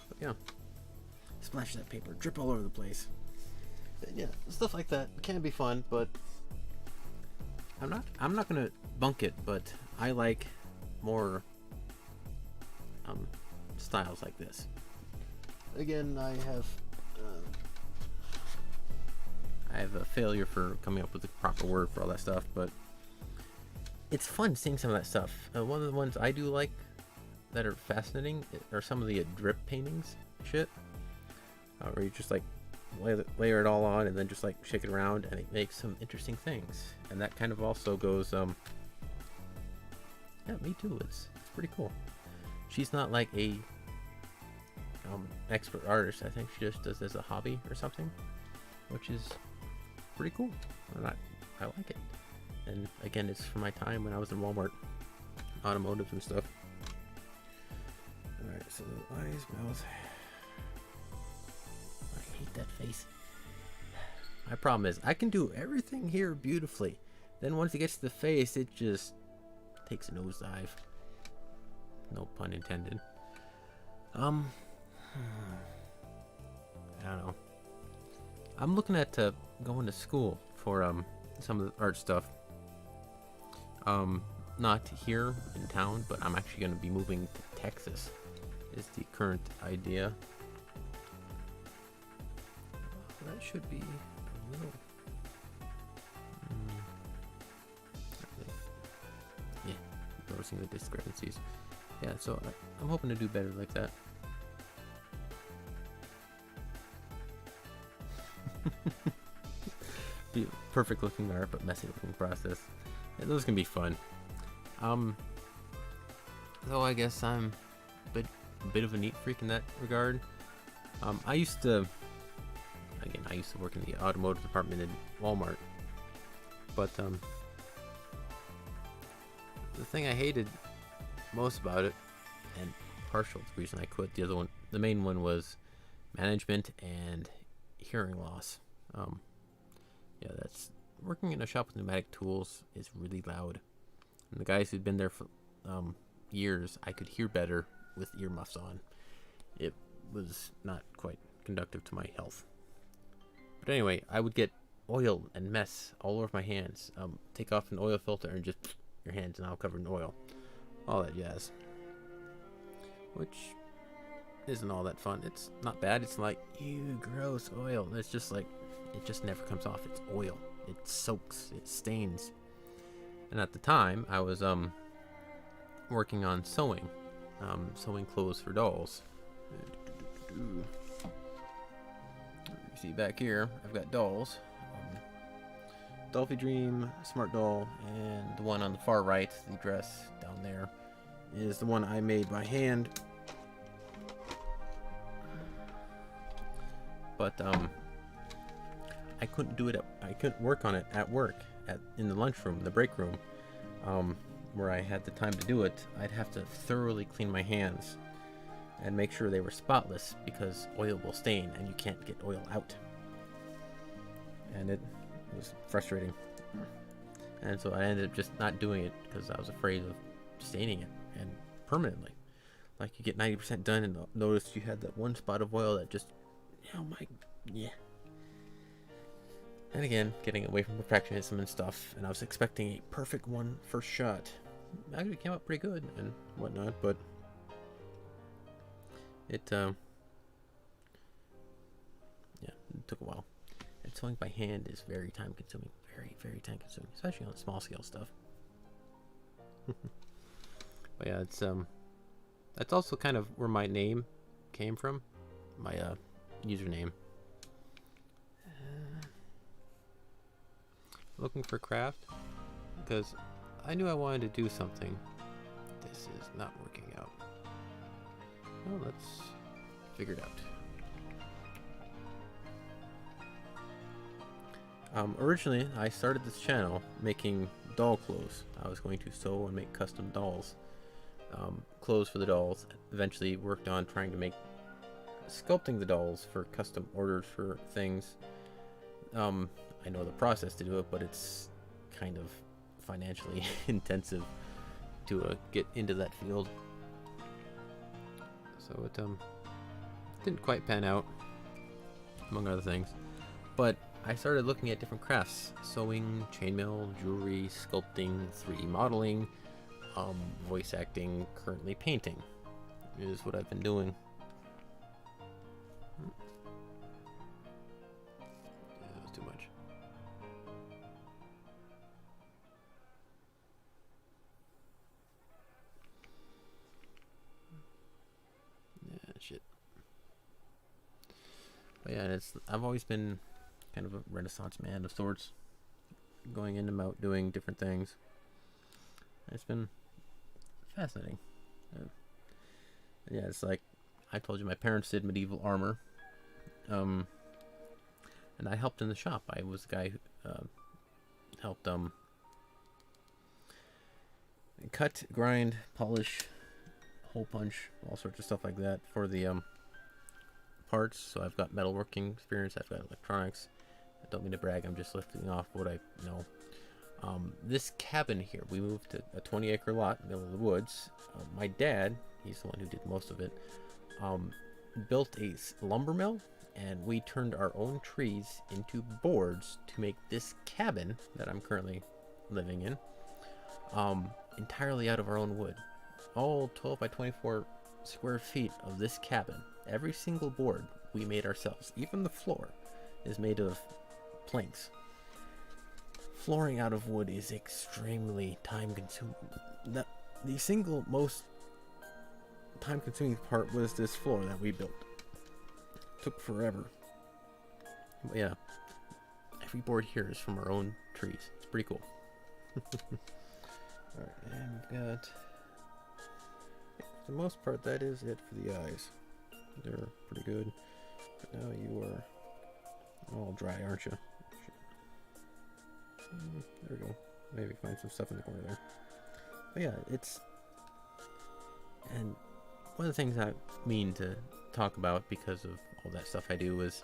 But yeah, splash that paper, drip all over the place. And yeah, stuff like that can be fun, but I'm not gonna bunk it. But I like more styles like this. Again, I have a failure for coming up with the proper word for all that stuff, but it's fun seeing some of that stuff. One of the ones I do like that are fascinating are some of the drip paintings shit, where you just like layer it all on and then just like shake it around and it makes some interesting things. And that kind of also goes, yeah, me too. It's pretty cool. She's not like a expert artist. I think she just does this as a hobby or something, which is pretty cool. I like it. And again, it's from my time when I was in Walmart, automotive and stuff. Alright, so eyes, mouth. I hate that face. My problem is I can do everything here beautifully. Then once it gets to the face, it just takes a nosedive. No pun intended. I don't know. I'm looking at going to school for some of the art stuff. Not here in town, but I'm actually going to be moving to Texas. Is the current idea. That should be a little. Yeah, noticing the discrepancies. Yeah, so I'm hoping to do better like that. Be perfect looking art, but messy looking process. Yeah, those can be fun. Though I guess I'm a bit of a neat freak in that regard. I used to work in the automotive department in Walmart, but the thing I hated most about it, and partial to the reason I quit, the main one was management and hearing loss. Yeah, that's working in a shop with pneumatic tools is really loud. And the guys who'd been there for years, I could hear better with earmuffs on. It was not quite conducive to my health. But anyway, I would get oil and mess all over my hands. Take off an oil filter and just your hands now covered in oil. All that jazz. Which isn't all that fun. It's not bad. It's like, ew, gross oil. It's just like, it just never comes off. It's oil. It soaks. It stains. And at the time, I was working on sewing clothes for dolls. You see back here, I've got dolls. Dolphy Dream, Smart Doll, and the one on the far right, the dress down there, is the one I made by hand. But I couldn't do it. I couldn't work on it at work, in the lunchroom, the break room, where I had the time to do it. I'd have to thoroughly clean my hands and make sure they were spotless because oil will stain and you can't get oil out. And it was frustrating. And so I ended up just not doing it because I was afraid of staining it and permanently. Like you get 90% done and notice you had that one spot of oil that just, oh my, yeah. And again, getting away from perfectionism and stuff, and I was expecting a perfect one first shot. Actually came out pretty good and whatnot, but it took a while. And sewing by hand is very time consuming, very, very time consuming, especially on small scale stuff. But yeah, it's That's also kind of where my name came from, my username. Looking for craft because I knew I wanted to do something. This is not working out. Well, let's figure it out. Originally, I started this channel making doll clothes. I was going to sew and make custom dolls. Clothes for the dolls. Eventually worked on trying to make sculpting the dolls for custom orders for things. I know the process to do it, but it's kind of financially intensive to get into that field. So it didn't quite pan out, among other things. But I started looking at different crafts: sewing, chainmail, jewelry, sculpting, 3D modeling, voice acting, currently painting is what I've been doing. Yeah, that was too much. Yeah, shit. But yeah, I've always been kind of a Renaissance man of sorts, going in and out, doing different things. It's been fascinating. Yeah, it's like I told you, my parents did medieval armor, and I helped in the shop. I was the guy who helped cut, grind, polish, hole punch, all sorts of stuff like that for the parts. So I've got metalworking experience. I've got electronics. I don't mean to brag. I'm just lifting off what I know. This cabin here, we moved to a 20-acre lot in the middle of the woods. My dad, he's the one who did most of it, built a lumber mill, and we turned our own trees into boards to make this cabin that I'm currently living in, entirely out of our own wood. All 12 by 24 square feet of this cabin, every single board we made ourselves. Even the floor is made of planks. Flooring out of wood is extremely time consuming. The single most time consuming part was this floor that we built. Took forever. But yeah, every board here is from our own trees. It's pretty cool. Alright, and we've got, for the most part, that is it for the eyes. They're pretty good. But now you are all dry, aren't you? There we go. Maybe find some stuff in the corner there. But yeah, and one of the things I mean to talk about because of all that stuff I do is,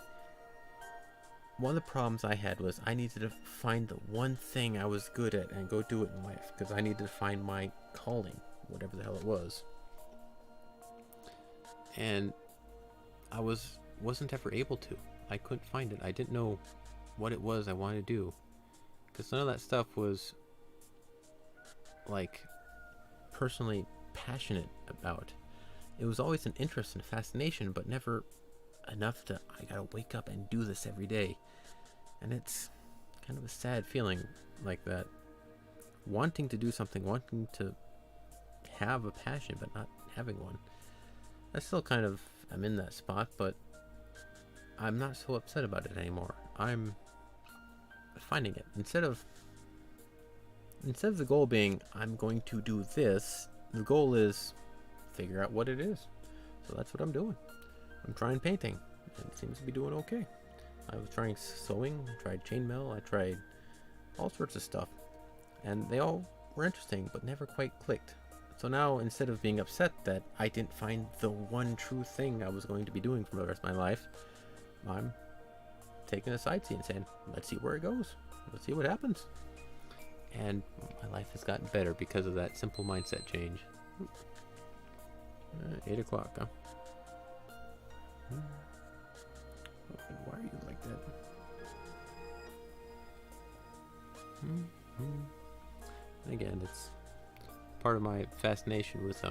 one of the problems I had was I needed to find the one thing I was good at and go do it in life, because I needed to find my calling, whatever the hell it was. And I wasn't ever able to. I couldn't find it. I didn't know what it was I wanted to do, because none of that stuff was like personally passionate about. It was always an interest and fascination, but never enough to, I gotta wake up and do this every day. And it's kind of a sad feeling like that. Wanting to do something, wanting to have a passion, but not having one. I still kind of am in that spot, but I'm not so upset about it anymore. I'm finding it. Instead of the goal being, I'm going to do this, the goal is figure out what it is. So that's what I'm doing. I'm trying painting, and it seems to be doing okay. I was trying sewing, I tried chainmail, I tried all sorts of stuff, and they all were interesting, but never quite clicked. So now, instead of being upset that I didn't find the one true thing I was going to be doing for the rest of my life, I'm taking a sightsee and saying, let's see where it goes. Let's see what happens. And my life has gotten better because of that simple mindset change. 8 o'clock, huh? Why are you like that? Again, it's part of my fascination with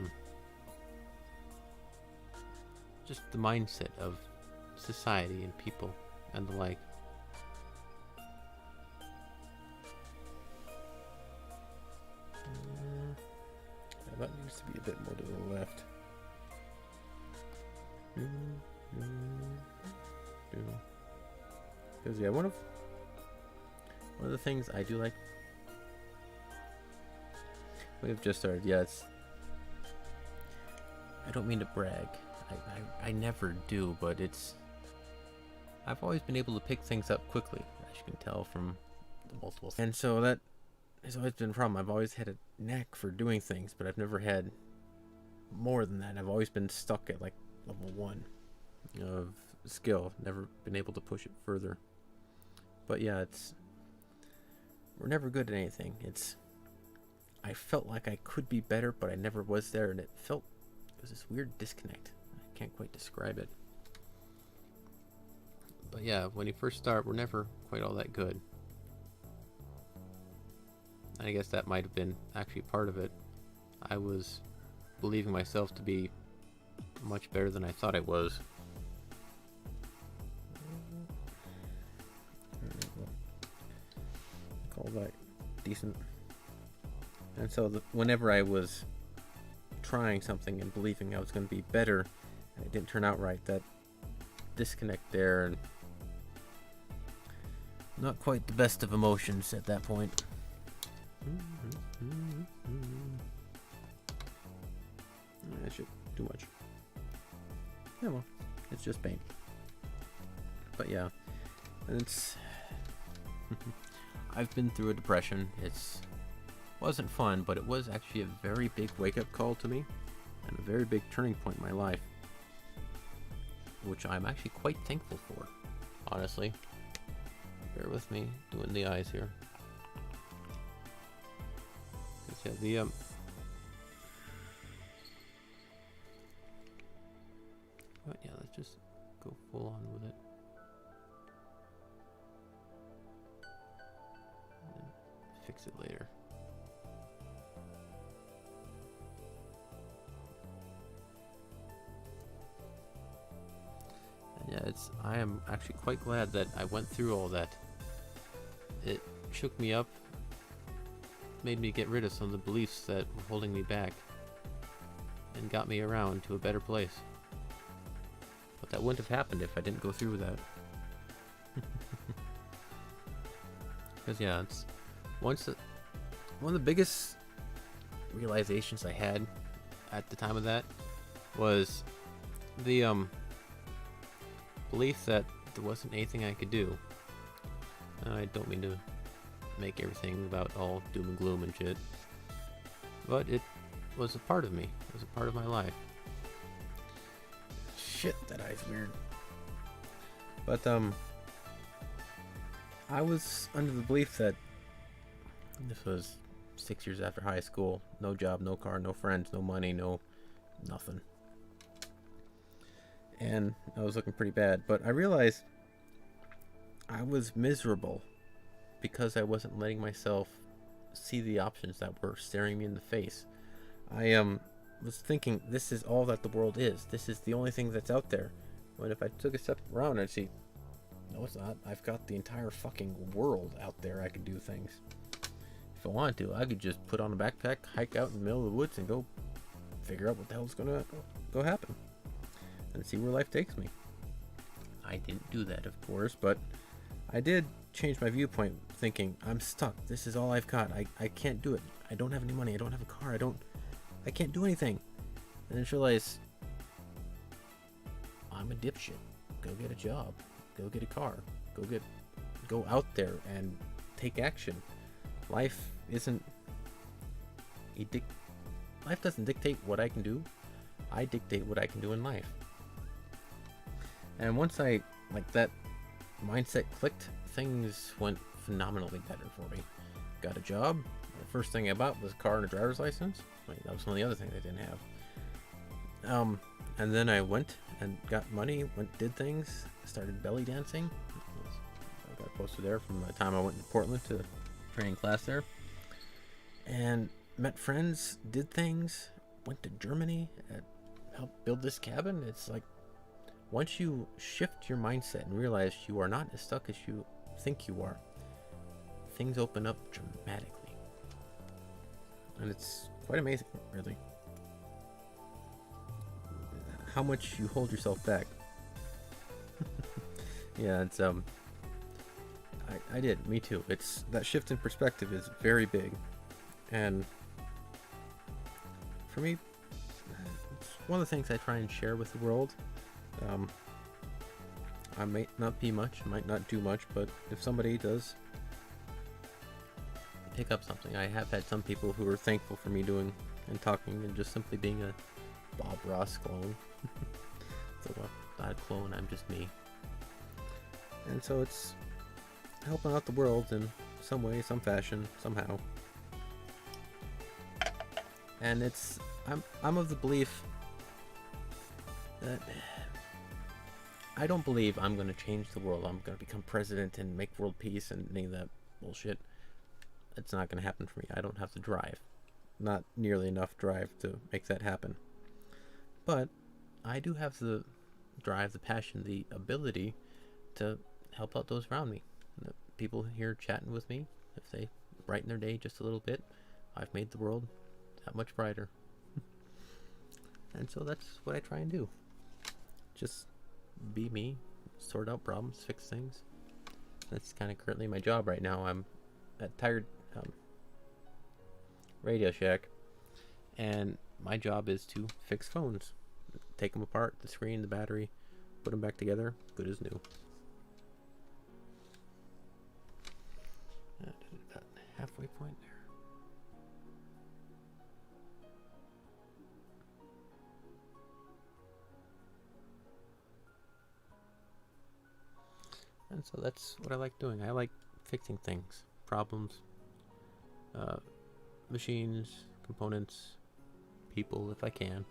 just the mindset of society and people and the like. That needs to be a bit more to the left. Because yeah, one of the things I do like. We've just started. Yeah, it's. I don't mean to brag. I never do, but it's. I've always been able to pick things up quickly, as you can tell from the multiple. And so that has always been a problem. I've always had a knack for doing things, but I've never had more than that. I've always been stuck at like level 1 of skill. Never been able to push it further. But yeah, it's. We're never good at anything. It's. I felt like I could be better, but I never was there, and it was this weird disconnect. I can't quite describe it. But yeah, when you first start, we're never quite all that good. And I guess that might have been actually part of it. I was believing myself to be much better than I thought I was. Call that decent. And so whenever I was trying something and believing I was going to be better and it didn't turn out right, that disconnect there, and not quite the best of emotions at that point. That shit too much. Yeah, well, it's just pain. But yeah, and it's I've been through a depression. Wasn't fun, but it was actually a very big wake-up call to me and a very big turning point in my life, which I'm actually quite thankful for, honestly. Bear with me doing the eyes here. Yeah, but yeah, let's just go full on with it. And then fix it later. Yeah, I am actually quite glad that I went through all that. It shook me up, made me get rid of some of the beliefs that were holding me back, and got me around to a better place. But that wouldn't have happened if I didn't go through with that. Because yeah, it's one of the biggest realizations I had at the time of that was the belief that there wasn't anything I could do. I don't mean to make everything about all doom and gloom and shit, but it was a part of me. It was a part of my life. Shit, that eye's weird. But I was under the belief that this was 6 years after high school. No job, no car, no friends, no money, no nothing. And I was looking pretty bad, but I realized I was miserable because I wasn't letting myself see the options that were staring me in the face. I was thinking, this is all that the world is. This is the only thing that's out there. When if I took a step around, I'd see, no, it's not. I've got the entire fucking world out there. I could do things. If I wanted to, I could just put on a backpack, hike out in the middle of the woods, and go figure out what the hell's gonna go happen, and see where life takes me. I didn't do that, of course, but I did change my viewpoint, thinking, I'm stuck. This is all I've got. I can't do it. I don't have any money. I don't have a car. I can't do anything. And then realize I'm a dipshit. Go get a job. Go get a car. Go out there and take action. Life isn't life doesn't dictate what I can do. I dictate what I can do in life. And once that mindset clicked, things went phenomenally better for me. Got a job. The first thing I bought was a car and a driver's license. That was one of the other things I didn't have. And then I went and got money, did things, started belly dancing. I got posted there from the time I went to Portland to training class there. And met friends, did things, went to Germany, and helped build this cabin. It's like, once you shift your mindset and realize you are not as stuck as you think you are, things open up dramatically. And it's quite amazing, really. how much you hold yourself back. Yeah, it's I did, me too. It's that shift in perspective is very big, and for me, it's one of the things I try and share with the world. I might not be much, might not do much, but if somebody does pick up something, I have had some people who are thankful for me doing and talking and just simply being a Bob Ross clone. So not a clone, I'm just me. And so it's helping out the world in some way, some fashion, somehow. And I'm of the belief that I don't believe I'm going to change the world. I'm going to become president and make world peace and any of that bullshit. It's not going to happen for me. I don't have the drive. Not nearly enough drive to make that happen. But I do have the drive, the passion, the ability to help out those around me. And the people here chatting with me, if they brighten their day just a little bit, I've made the world that much brighter. And so that's what I try and do. Just be me, sort out problems, fix things. That's kind of currently my job right now. I'm at Tired Radio Shack, and my job is to fix phones. Take them apart, the screen, the battery, put them back together, good as new. That halfway point there. And so that's what I like doing. I like fixing things, problems, machines, components, people if I can.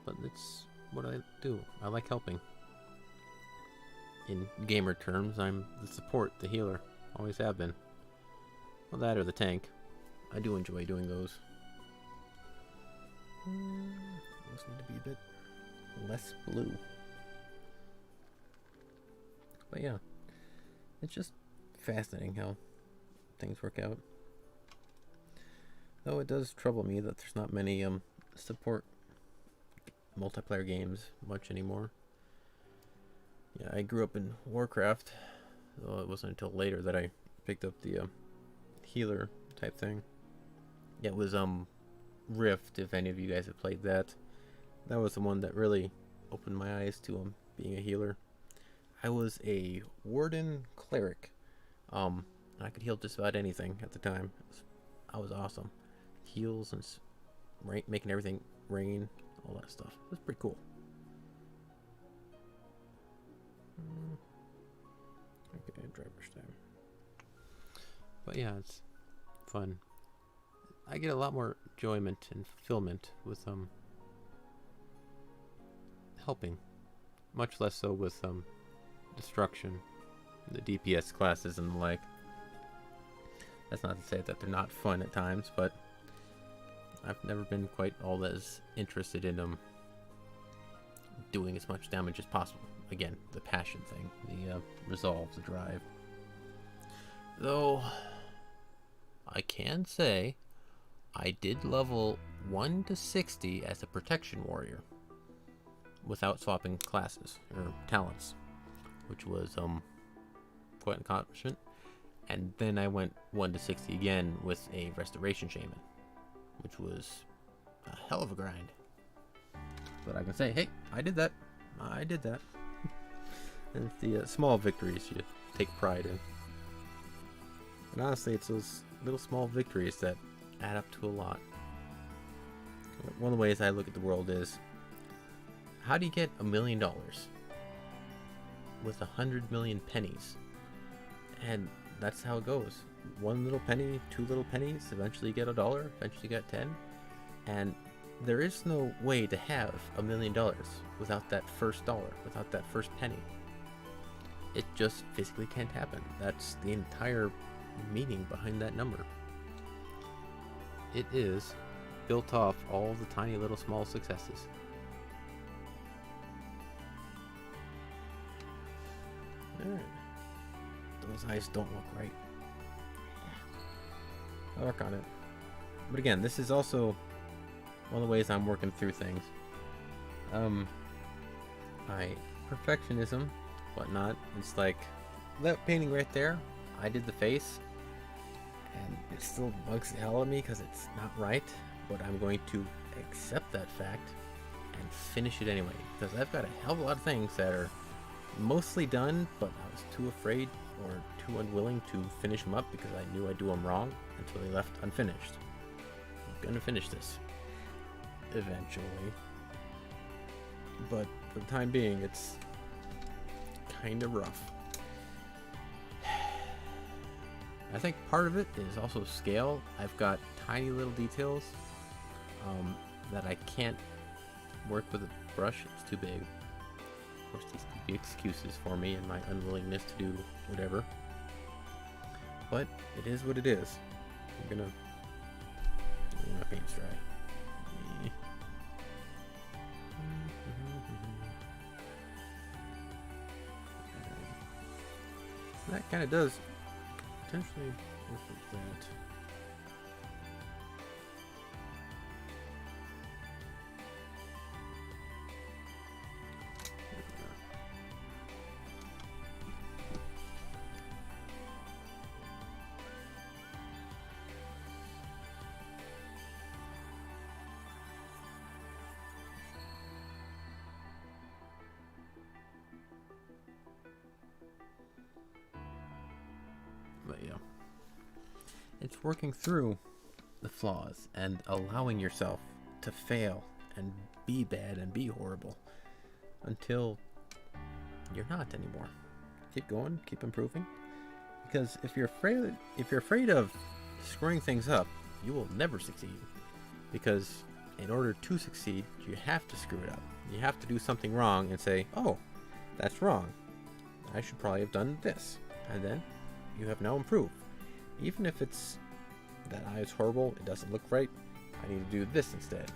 But it's what I do. I like helping. In gamer terms, I'm the support, the healer. Always have been. Well, that or the tank. I do enjoy doing those. Those need to be a bit less blue. But yeah, it's just fascinating how things work out. Though it does trouble me that there's not many support multiplayer games much anymore. Yeah, I grew up in Warcraft, though it wasn't until later that I picked up the healer type thing. Yeah, it was Rift, if any of you guys have played that. That was the one that really opened my eyes to being a healer. I was a warden cleric. I could heal just about anything at the time. I was awesome. Heals and making everything rain, all that stuff. It was pretty cool. Okay, driver's time. But yeah, it's fun. I get a lot more enjoyment and fulfillment with helping. Much less so with destruction, the DPS classes and the like. That's not to say that they're not fun at times, but I've never been quite all as interested in doing as much damage as possible. Again, the passion thing, the resolve, the drive. Though I can say I did level 1 to 60 as a protection warrior without swapping classes or talents, which was quite an accomplishment. And then I went 1 to 60 again with a restoration shaman, which was a hell of a grind. But I can say, hey, I did that. And it's the small victories you take pride in. And honestly, it's those little small victories that add up to a lot. One of the ways I look at the world is, how do you get $1 million with 100 million pennies? And that's how it goes. One little penny, two little pennies, eventually you get $1, eventually you get 10. And there is no way to have $1 million without that first dollar, without that first penny. It just physically can't happen. That's the entire meaning behind that number. It is built off all the tiny little small successes. Alright. Those eyes don't look right. I'll work on it. But again, this is also one of the ways I'm working through things. My perfectionism, whatnot. It's like that painting right there. I did the face, and it still bugs the hell out of me because it's not right. But I'm going to accept that fact and finish it anyway, because I've got a hell of a lot of things that are mostly done, but I was too afraid or too unwilling to finish them up because I knew I'd do them wrong until they left unfinished. I'm gonna finish this eventually, but for the time being, it's kind of rough. I think part of it is also scale. I've got tiny little details that I can't work with a brush. It's too big. Of course, these could be excuses for me and my unwillingness to do whatever. But it is what it is. I'm gonna let my paint's dry. That kind of does potentially work with that. But yeah, it's working through the flaws and allowing yourself to fail and be bad and be horrible until you're not anymore. Keep going, keep improving, because if you're afraid of screwing things up, you will never succeed. Because in order to succeed, you have to screw it up. You have to do something wrong and say, "Oh, that's wrong. I should probably have done this," and then you have now improved. Even if it's that eye is horrible, it doesn't look right, I need to do this instead.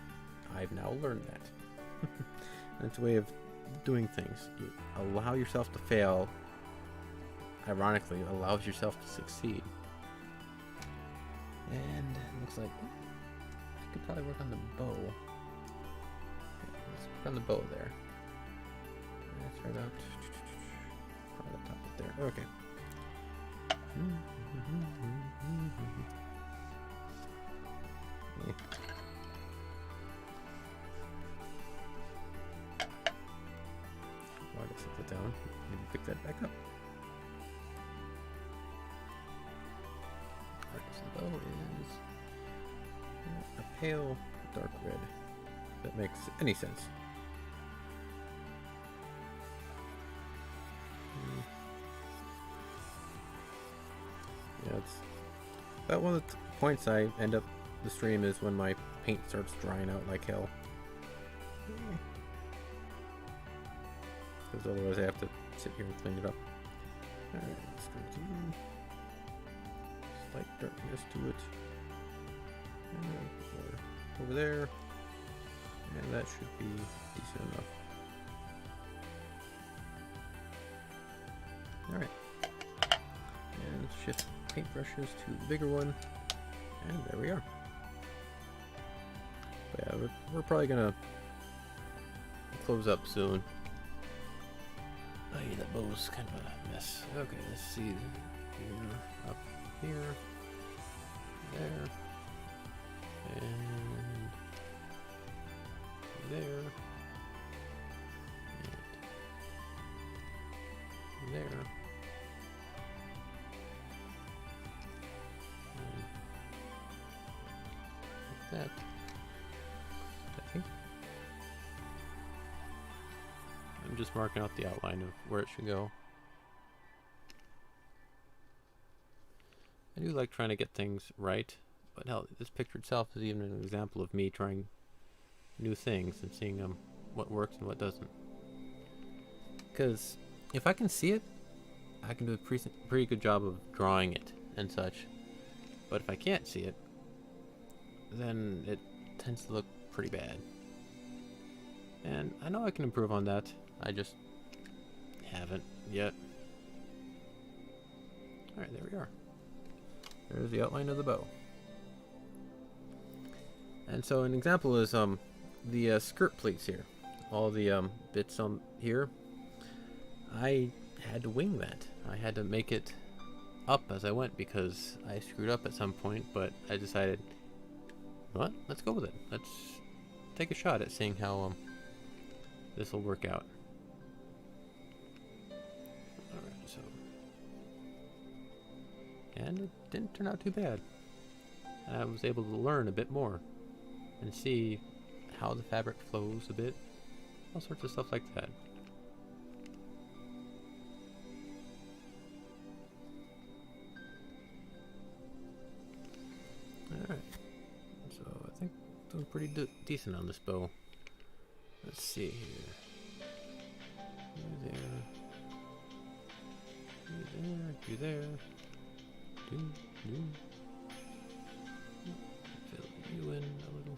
I've now learned that. That's a way of doing things. You allow yourself to fail, ironically, allows yourself to succeed. And it looks like I could probably work on the bow. Okay, let's work on the bow there. That's right about probably the top up there. Okay. Well, I guess I'll put down. Maybe pick that back up. Alright, so the bow is a pale dark red. If that makes any sense. Yeah, it's about one of the points I end up the stream is when my paint starts drying out like hell. Because otherwise I have to sit here and clean it up. Alright, let's go to slight darkness to it. And over there. And that should be decent enough. Alright. And shift paintbrushes to the bigger one. And there we are. But yeah, we're probably gonna close up soon. Oh yeah, that bow's kind of a mess. Okay, let's see. Here, up here, there, and there, and there. That I think I'm just marking out the outline of where it should go. I do like trying to get things right, but hell, this picture itself is even an example of me trying new things and seeing what works and what doesn't. Because if I can see it, I can do a pretty good job of drawing it and such. But if I can't see it, then it tends to look pretty bad. And I know I can improve on that. I just haven't yet. Alright, there we are. There's the outline of the bow. And so an example is the skirt pleats here. all the bits on here, I had to wing that. I had to make it up as I went because I screwed up at some point, but I decided, what? Let's go with it. Let's take a shot at seeing how this will work out. Alright, so. And it didn't turn out too bad. I was able to learn a bit more and see how the fabric flows a bit. All sorts of stuff like that. Alright, so I think I'm doing pretty decent on this bow. Let's see here. You there. You there. You. Fill you in a little.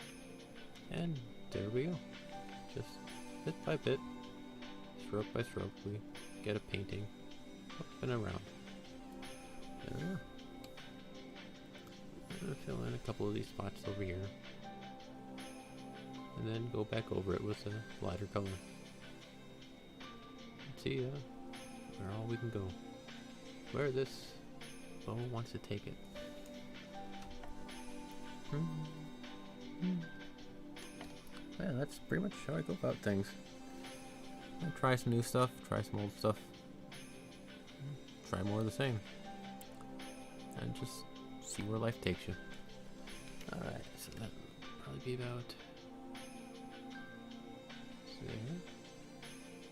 And there we go. Just bit by bit, stroke by stroke, we get a painting up and around. There we are. I'm going to fill in a couple of these spots over here. And then go back over it with a lighter color. And see where all we can go. Where this bow wants to take it. Yeah, that's pretty much how I go about things. I'll try some new stuff, try some old stuff. Try more of the same. And just see where life takes you. Alright, so that'll probably be about there.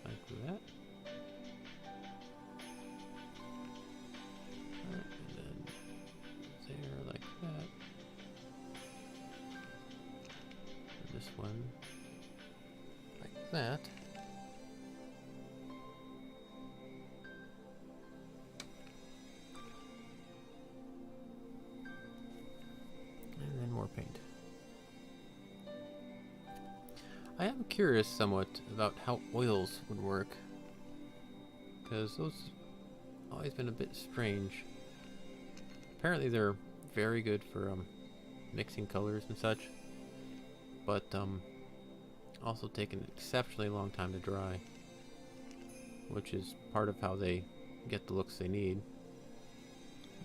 Like that. Alright, and then there like that. And this one like that. And then more paint. I am curious somewhat about how oils would work, because those have always been a bit strange. Apparently they're very good for mixing colors and such, but also take an exceptionally long time to dry, which is part of how they get the looks they need.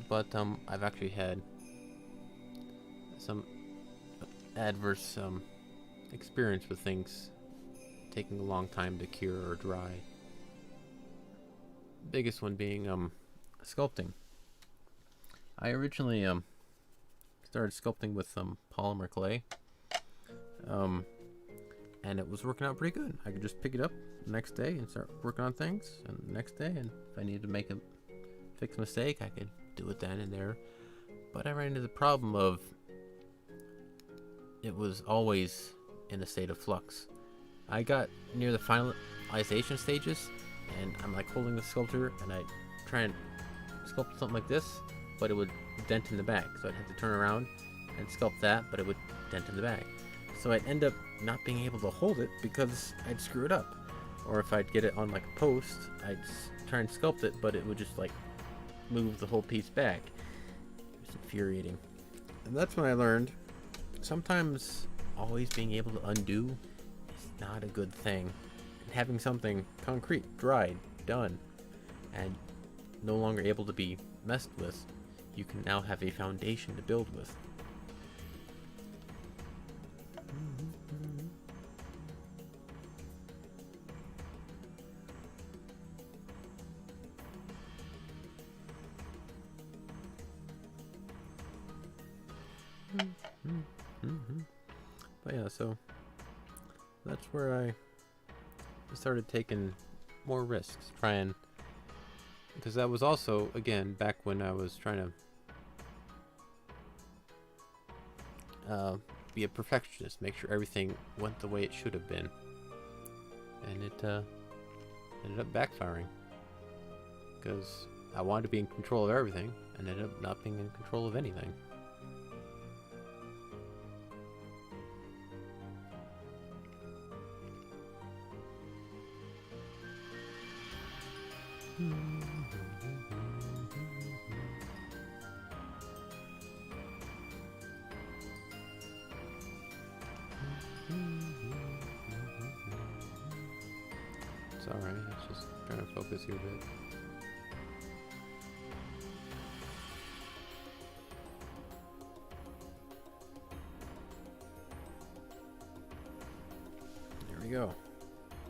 But I've actually had some adverse experience with things taking a long time to cure or dry. Biggest one being sculpting. I originally started sculpting with polymer clay, and it was working out pretty good. I could just pick it up the next day and start working on things, and the next day, and if I needed to fix a mistake, I could do it then and there. But I ran into the problem of it was always in a state of flux. I got near the finalization stages, and I'm like holding the sculpture, and I try and sculpt something like this, but it would dent in the back, so I'd have to turn around and sculpt that, but it would dent in the back. So I'd end up not being able to hold it because I'd screw it up. Or if I'd get it on like a post, I'd try and sculpt it, but it would just like move the whole piece back. It was infuriating. And that's when I learned sometimes always being able to undo is not a good thing. And having something concrete, dried, done, and no longer able to be messed with, you can now have a foundation to build with. But yeah, so that's where I started taking more risks, because that was also, again, back when I was trying to be a perfectionist, make sure everything went the way it should have been, and it ended up backfiring, because I wanted to be in control of everything and ended up not being in control of anything. Sorry, it's just trying to focus here a bit. There we go.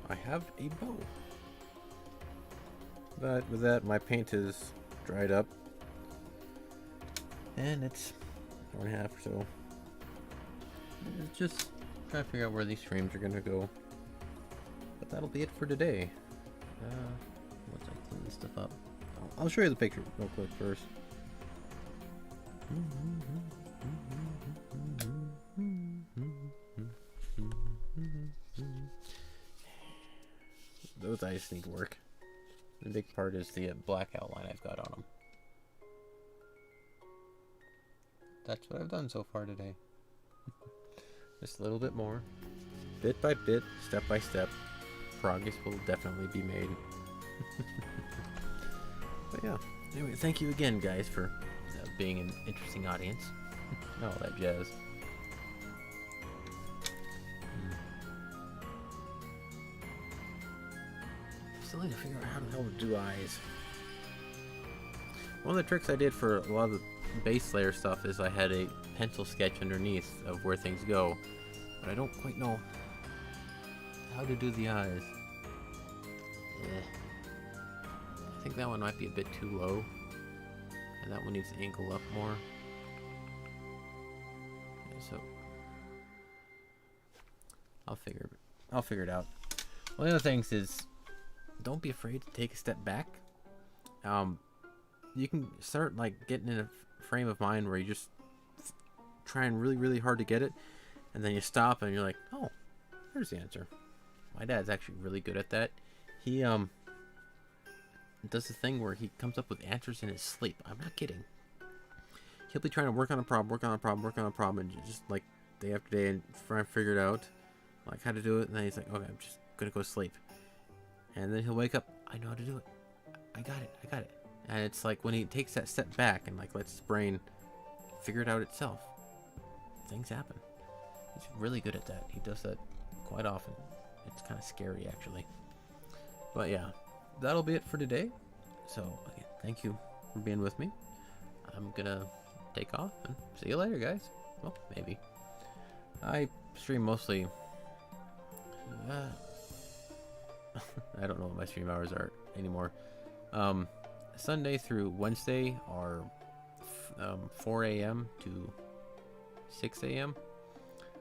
I have a bow. But with that, my paint is dried up. And it's 4.5 or so. It's just trying to figure out where these frames are gonna go. But that'll be it for today. Once I clean this stuff up, I'll show you the picture real quick first. Those eyes need work. The big part is the black outline I've got on them. That's what I've done so far today. Just a little bit more. Bit by bit, step by step. Progress will definitely be made. But yeah. Anyway, thank you again, guys, for being an interesting audience. All that jazz. Still need to figure out how the hell to do eyes. One of the tricks I did for a lot of the base layer stuff is I had a pencil sketch underneath of where things go, but I don't quite know how to do the eyes. I think that one might be a bit too low, and that one needs to angle up more. So I'll figure it out. One of the things is, don't be afraid to take a step back. You can start like getting in a frame of mind where you just trying really hard to get it, and then you stop and you're like, oh, there's the answer. My dad's actually really good at that. He does the thing where he comes up with answers in his sleep. I'm not kidding. He'll be trying to work on a problem, and just like day after day, and try and figure it out, like how to do it. And then he's like, okay, I'm just gonna go sleep. And then he'll wake up. I know how to do it. I got it. And it's like when he takes that step back and like lets his brain figure it out itself, things happen. He's really good at that. He does that quite often. It's kind of scary, actually. But yeah, that'll be it for today. So again, thank you for being with me. I'm gonna take off and see you later, guys. Well, maybe. I stream mostly. I don't know what my stream hours are anymore. Sunday through Wednesday are 4 a.m. to 6 a.m.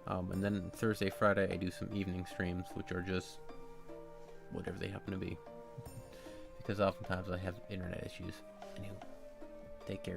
And then Thursday, Friday, I do some evening streams, which are just whatever they happen to be. Because oftentimes I have internet issues. Anyway, take care, guys.